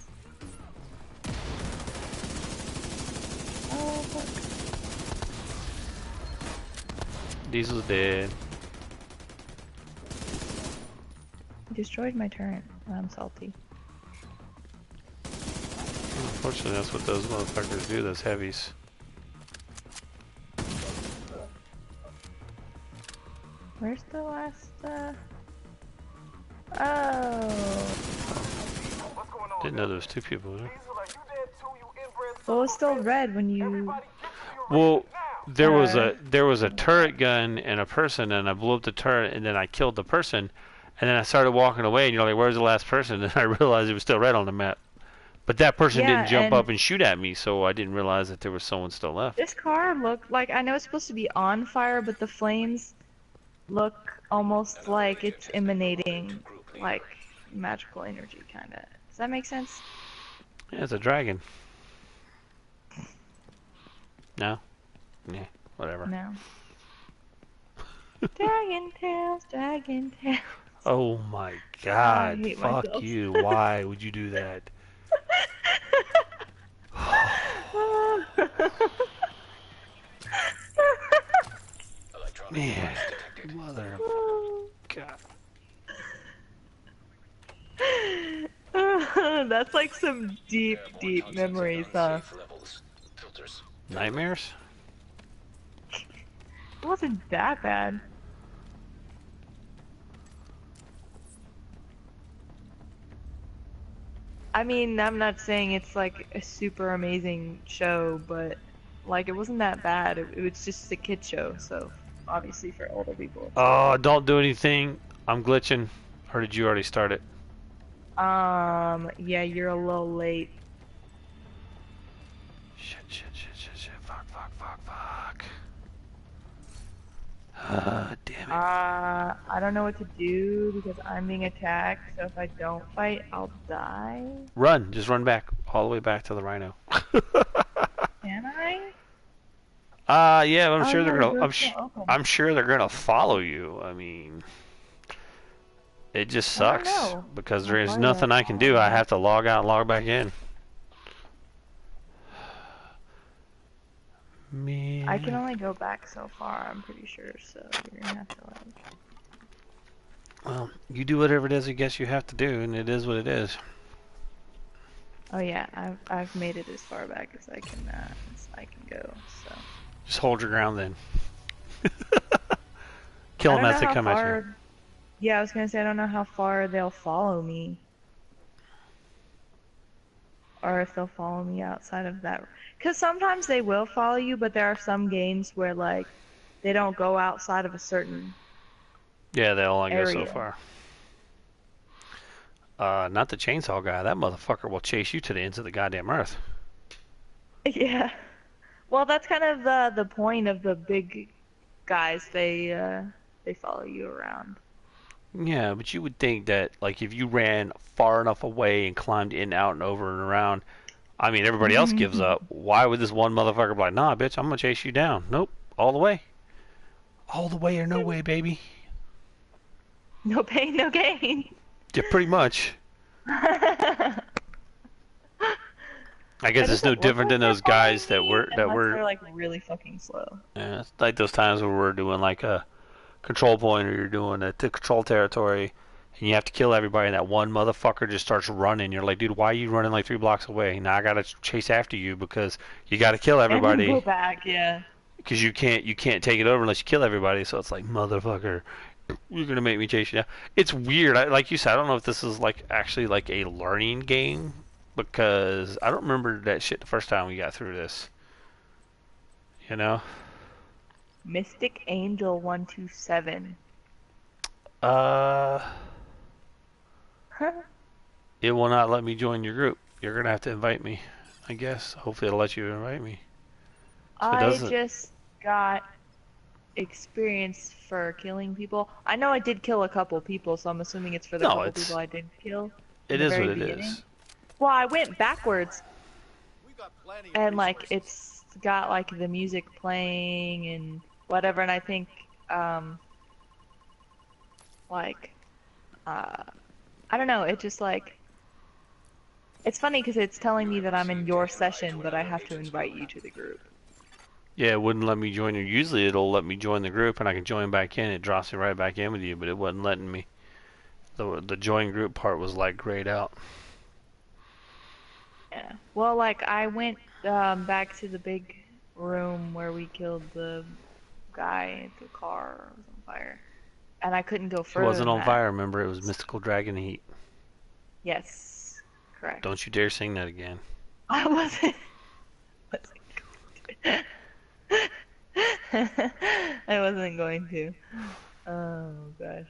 Oh, fuck. Diesel's dead. You destroyed my turret, and I'm salty. Unfortunately, that's what those motherfuckers do, those heavies. Where's the last, Oh. Didn't know there was two people there. Well, it's still red when you... Well, there was a turret gun and a person, and I blew up the turret, and then I killed the person, and then I started walking away, and you're like, where's the last person? And I realized it was still red on the map. But that person didn't jump up and shoot at me, so I didn't realize that there was someone still left. This car looked like, I know it's supposed to be on fire, but the flames look almost like it's emanating, like, magical energy, kinda. Does that make sense? Yeah, it's a dragon. No? Yeah, whatever. No. Dragon tails, dragon tails. Oh my god, fuck myself. you. Why would you do that? Man, mother of God. That's like some deep, deep memories, huh? Nightmares? It wasn't that bad. I mean, I'm not saying it's like a super amazing show, but like it wasn't that bad. It was just a kid show, so obviously for older people. Oh, don't do anything. I'm glitching. Or did you already start it? Yeah, you're a little late. Shit. Fuck. Damn it. I don't know what to do because I'm being attacked, so if I don't fight, I'll die. Run. Just run back. All the way back to the rhino. Can I? Yeah, I'm sure they're gonna. I'm sure they're gonna follow you. I mean, it just sucks because there is nothing I can do. I have to log out and log back in. Man. I can only go back so far, I'm pretty sure, so you're gonna have to like... Well, you do whatever it is I guess you have to do, and it is what it is. Oh yeah, I've made it as far back as I can go, so... Just hold your ground then. Kill them as they come at you. Yeah, I was gonna say, I don't know how far they'll follow me. Or if they'll follow me outside of that... Because sometimes they will follow you, but there are some games where, like, they don't go outside of a certain Yeah, they only area. go so far. Not the chainsaw guy. That motherfucker will chase you to the ends of the goddamn earth. Yeah. Well, that's kind of the point of the big guys. They follow you around. Yeah, but you would think that, like, if you ran far enough away and climbed in, out, and over and around... I mean, everybody else gives up. Why would this one motherfucker be like, nah, bitch, I'm gonna chase you down? Nope. All the way. All the way or no way, baby. No pain, no gain. Yeah, pretty much. I guess it's no different than those guys that were they're like really fucking slow. Yeah, it's like those times where we're doing like a control point, or you're doing a control territory, and you have to kill everybody, and that one motherfucker just starts running. You're like, dude, why are you running like 3 blocks away? Now I gotta chase after you because you gotta kill everybody. And then go back, yeah. Because you can't take it over unless you kill everybody. So it's like, motherfucker, you're gonna make me chase you down. It's weird. Like you said, I don't know if this is like actually like a learning game, because I don't remember that shit the first time we got through this. You know? Mystic Angel 127. It will not let me join your group. You're gonna have to invite me, I guess. Hopefully it'll let you invite me. So I just got experience for killing people. I know I did kill a couple people, so I'm assuming it's for the couple people I did kill. It is what it is. Well, I went backwards, and like it's got like the music playing and whatever, and I think I don't know, it just like, it's funny because it's telling me that I'm in your session, but I have to invite you to the group. Yeah, it wouldn't let me join you. Usually it'll let me join the group and I can join back in. It drops me right back in with you, but it wasn't letting me. The join group part was like grayed out. Yeah. Well, like I went back to the big room where we killed the guy. The car was on fire, and I couldn't go further. It wasn't on fire. Remember, it was Mystical Dragon Heat. Yes, correct. Don't you dare sing that again. I wasn't going to. I wasn't going to. Oh gosh.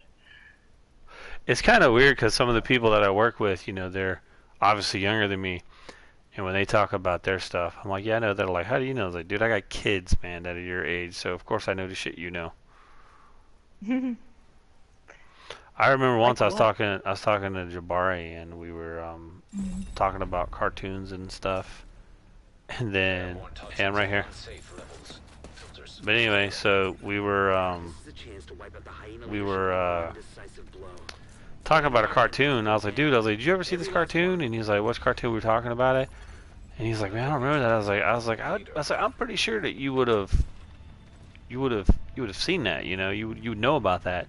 It's kind of weird because some of the people that I work with, you know, they're obviously younger than me. And when they talk about their stuff, I'm like, yeah, I know. They're like, how do you know? I was like, dude, I got kids, man, that are your age. So, of course, I know the shit you know. I remember once I was talking to Jabari, and we were talking about cartoons and stuff. And then, yeah, I'm right here. But anyway, so we were talking about a cartoon. I was like, dude, did you ever see this cartoon? And he's like, what's cartoon? We were talking about it. And he's like, man, I don't remember that. I was like, I'm pretty sure that you would have seen that. You know, you would know about that.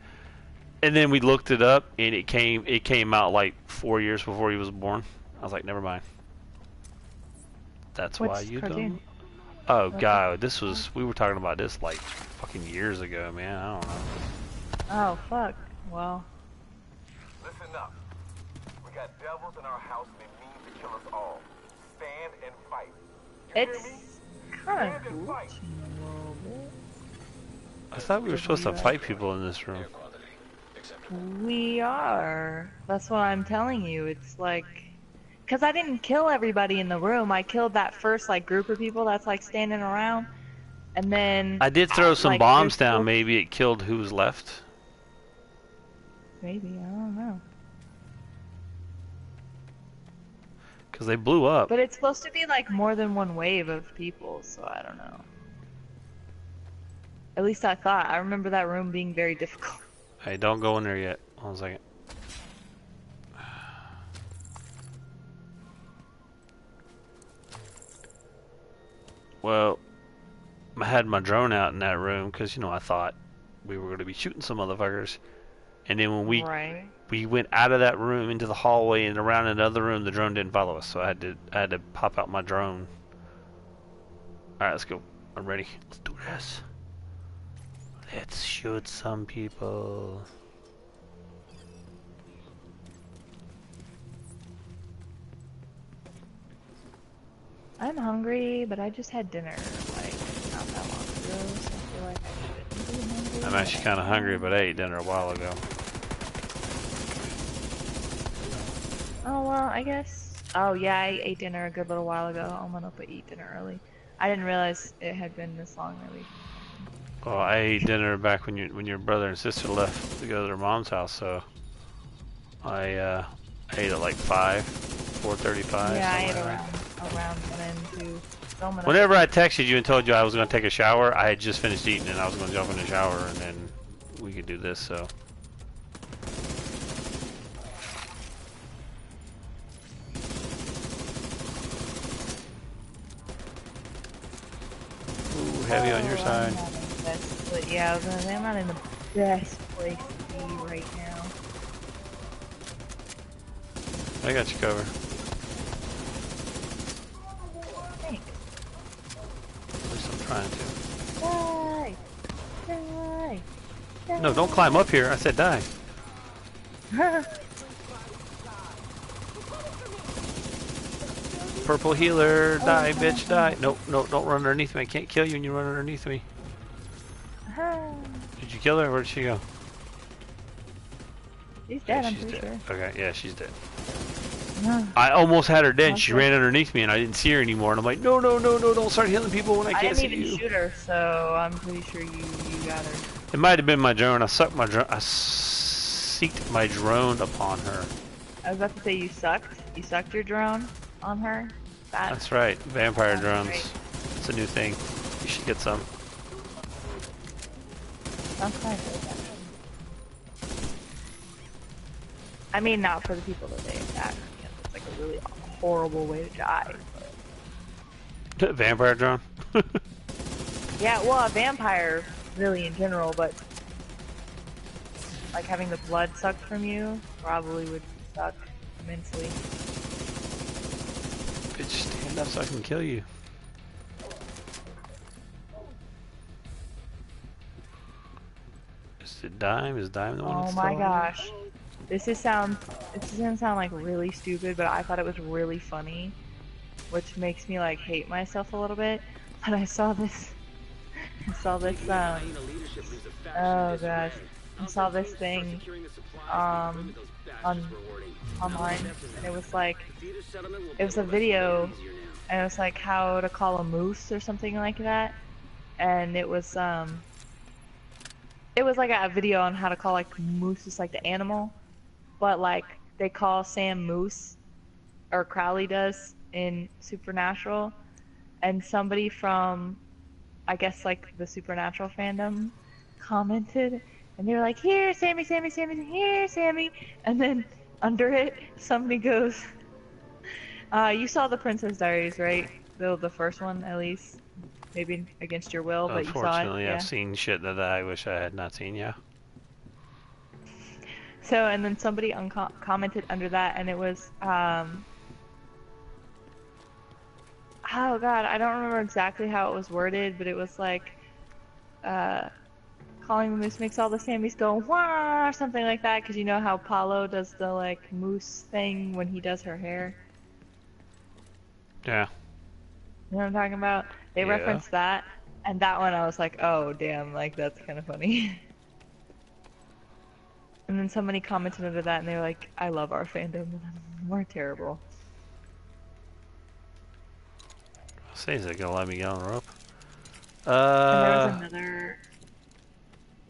And then we looked it up, and it came out like 4 years before he was born. I was like, never mind. That's why you don't. Oh god, we were talking about this like fucking years ago, man. I don't know. Oh fuck. Well. Listen up. We got devils in our house and they mean to kill us all. Stand and fight. It's kind of cool. I thought we were supposed to fight people in this room. We are. That's what I'm telling you. It's like, because I didn't kill everybody in the room. I killed that first like group of people that's like standing around, and then I did throw some bombs down. Maybe it killed who was left. Maybe, I don't know. Because they blew up. But it's supposed to be like more than one wave of people, so I don't know. At least I thought. I remember that room being very difficult. Hey, don't go in there yet. Hold on a second. Well, I had my drone out in that room because, you know, I thought we were going to be shooting some motherfuckers. And then when we went out of that room into the hallway and around another room, the drone didn't follow us. So I had to pop out my drone. All right, let's go. I'm ready. Let's do this. Let's shoot some people. I'm hungry, but I just had dinner like not that long ago, so I feel like I shouldn't be hungry. I'm actually kind of hungry, but I ate dinner a while ago. Oh well, I guess. Oh yeah, I ate dinner a good little while ago. I'm gonna eat dinner early. I didn't realize it had been this long, really. Well, I ate dinner back when your brother and sister left to go to their mom's house, so I ate at like 4:35. Yeah, I ate around then too. So whenever I texted you and told you I was going to take a shower, I had just finished eating and I was going to jump in the shower and then we could do this. So. heavy on your side. But yeah, I was gonna say I'm not in the best place to be right now. I got you covered. Thanks. At least I'm trying to. Die! Die! Die! No, don't climb up here. I said die. Purple healer, die, bitch, die. Nope, no, don't run underneath me. I can't kill you when you run underneath me. Did you kill her? Where did she go? She's dead, yeah, I'm pretty sure. Okay, yeah, she's dead. I almost had her dead, and she ran underneath me, and I didn't see her anymore. And I'm like, no, don't start hitting people when I can't see you. I didn't even shoot her, so I'm pretty sure you got her. It might have been my drone. I seeked my drone upon her. I was about to say you sucked. You sucked your drone on her. That's right. Vampire drones. Right. It's a new thing. You should get some. Sounds kind of good. I mean, not for the people that they attack. It's like a really horrible way to die. But... Vampire drone? Yeah, well, a vampire, really in general, but like having the blood sucked from you probably would suck immensely. Bitch, stand up so I can kill you. Is it Dime? Is Dime the one that's Oh my gosh. This is gonna sound like really stupid, but I thought it was really funny, which makes me like hate myself a little bit. But I saw this oh gosh. I saw this thing online. It was like, it was a video, and it was like how to call a moose or something like that. And it was like a video on how to call like moose, like the animal, but like they call Sam Moose, or Crowley does in Supernatural, and somebody from, I guess like the Supernatural fandom commented, and they were like, here Sammy, Sammy, Sammy, here Sammy, and then under it somebody goes, you saw the Princess Diaries, right? The first one, at least. Maybe against your will, but you saw it. Unfortunately, yeah. I've seen shit that I wish I had not seen, yeah. So, and then somebody commented under that, and it was, oh god, I don't remember exactly how it was worded, but it was like, calling the moose makes all the Sammys go, wah, or something like that, because you know how Paulo does the, like, moose thing when he does her hair? Yeah. You know what I'm talking about? They referenced that, and that one I was like, oh damn, like that's kind of funny. And then somebody commented under that, and they were like, I love our fandom, and we're terrible. Say, is it gonna let me get on the rope? And there was another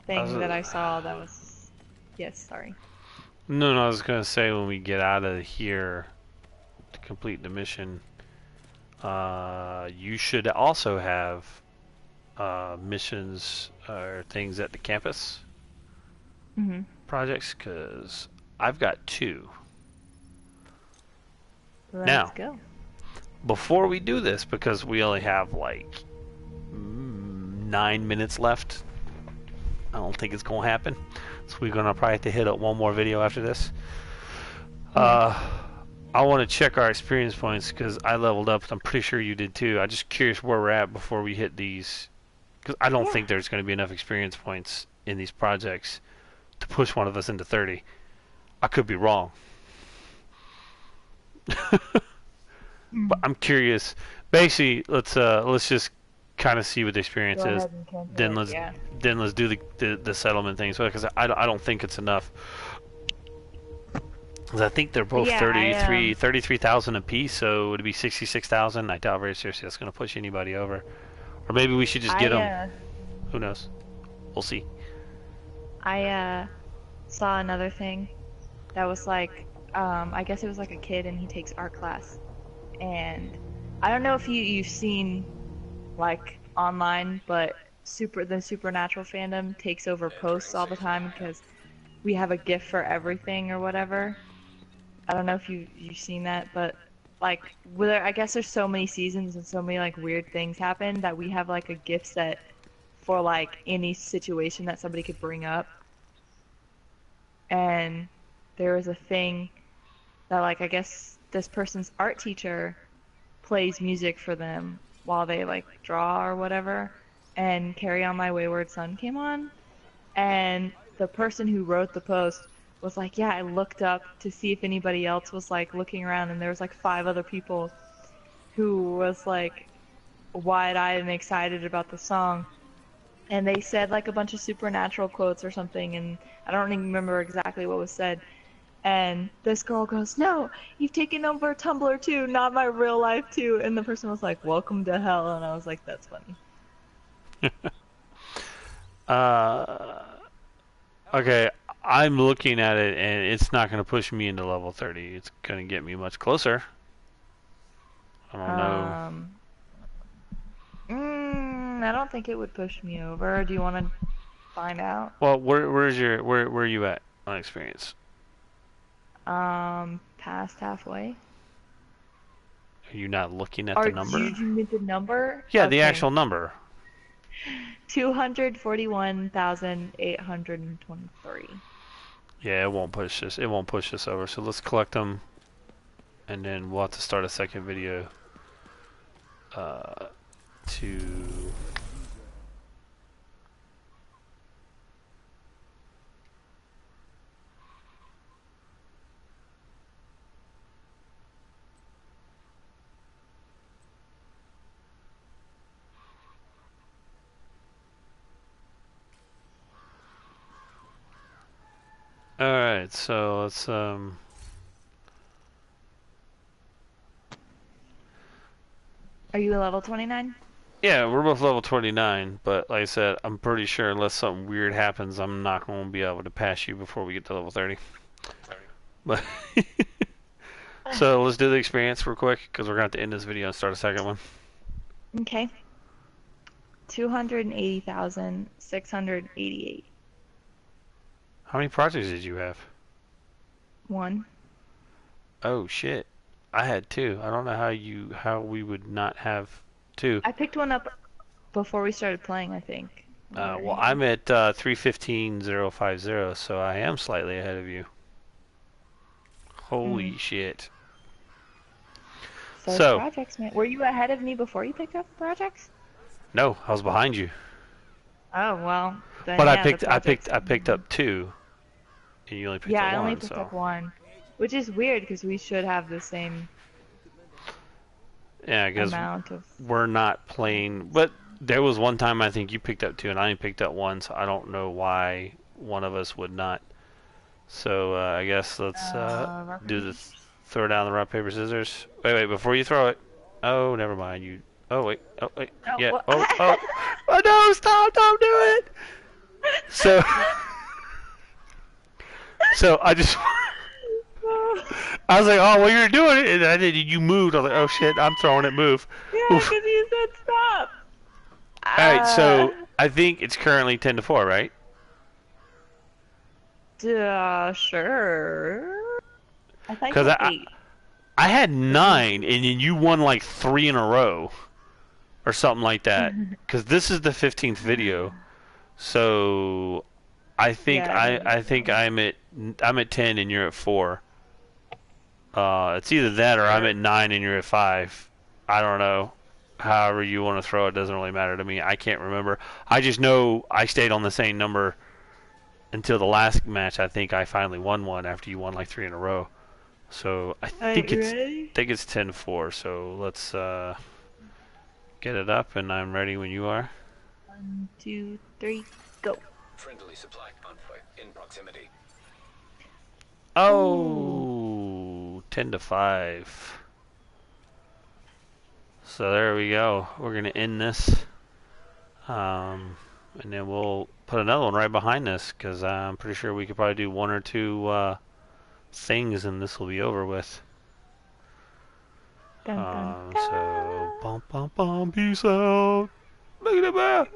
thing that I saw that was, yes, sorry. No, I was gonna say when we get out of here to complete the mission, you should also have missions or things at the campus projects, because I've got 2. Let's go. Before we do this, because we only have like 9 minutes left, I don't think it's gonna happen, so we're gonna probably have to hit up one more video after this. I want to check our experience points because I leveled up. I'm pretty sure you did too. I'm just curious where we're at before we hit these, because I don't think there's going to be enough experience points in these projects to push one of us into 30. I could be wrong. But I'm curious. Basically, let's just kind of see what the experience is. Then let's do the settlement things, because I don't think it's enough. Because I think they're both 33,000 a piece, so would it be 66,000? I doubt very seriously that's going to push anybody over. Or maybe we should just get them. Who knows? We'll see. I saw another thing that was like, I guess it was like a kid and he takes art class. And I don't know if you've seen like online, but the Supernatural fandom takes over posts all the time because we have a GIF for everything or whatever. I don't know if you've seen that, but like, whether I guess there's so many seasons and so many like weird things happen that we have like a gift set for like any situation that somebody could bring up. And there was a thing that like I guess this person's art teacher plays music for them while they like draw or whatever, and Carry On My Wayward Son came on, and the person who wrote the post was like, yeah, I looked up to see if anybody else was like looking around, and there was like 5 other people who was like wide-eyed and excited about the song, and they said like a bunch of supernatural quotes or something, and I don't even remember exactly what was said. And this girl goes, no, you've taken over Tumblr too, not my real life too. And the person was like, welcome to hell. And I was like, that's funny. Okay, I'm looking at it, and it's not going to push me into level 30. It's going to get me much closer. I don't know. I don't think it would push me over. Do you want to find out? Well, where are you at on experience? Past halfway. Are you not looking at the number? You mean the number? Yeah, okay. The actual number. 241,823. Yeah, it won't push this. It won't push this over. So let's collect them, and then we'll have to start a second video. Alright, so let's Are you a level 29? Yeah, we're both level 29, but like I said, I'm pretty sure unless something weird happens, I'm not going to be able to pass you before we get to level 30. But so let's do the experience real quick, because we're going to have to end this video and start a second one. Okay. 280,688. How many projects did you have? 1. Oh shit. I had 2. I don't know how we would not have 2. I picked one up before we started playing, I think. Well, I'm at 315,050, so I am slightly ahead of you. Holy shit. So projects, man. Were you ahead of me before you picked up the projects? No, I was behind you. Oh well. Then, but yeah, I picked up 2. And you only picked up 1. Yeah, I only picked up 1, which is weird because we should have the same. Yeah, because we're not playing. But there was one time I think you picked up 2 and I only picked up 1, so I don't know why one of us would not. So I guess let's do this. Throw down the rock paper scissors. Wait, before you throw it. Oh, never mind. You. Oh wait. Yeah. What? Oh no! Stop! Don't do it. So I just. I was like, oh, well, you're doing it, and I did. You moved. I was like, oh shit, I'm throwing it. Move. Yeah, because you said stop. All right, so I think it's currently 10-4, right? Sure. I thought because I had 9, and then you won like 3 in a row, or something like that. Because this is the 15th video, so I think I think I'm at 10 and you're at 4. It's either that or I'm at 9 and you're at 5. I don't know. However you want to throw it, doesn't really matter to me. I can't remember. I just know I stayed on the same number until the last match. I think I finally won one after you won like 3 in a row. So I think it's 10-4. So let's get it up, and I'm ready when you are. 1, 2, 3, go. Friendly supply convoy in proximity. Oh, 10-5. So there we go. We're gonna end this, and then we'll put another one right behind this, because I'm pretty sure we could probably do 1 or 2 things, and this will be over with. Dun, dun, So, bum, peace out. Look at that.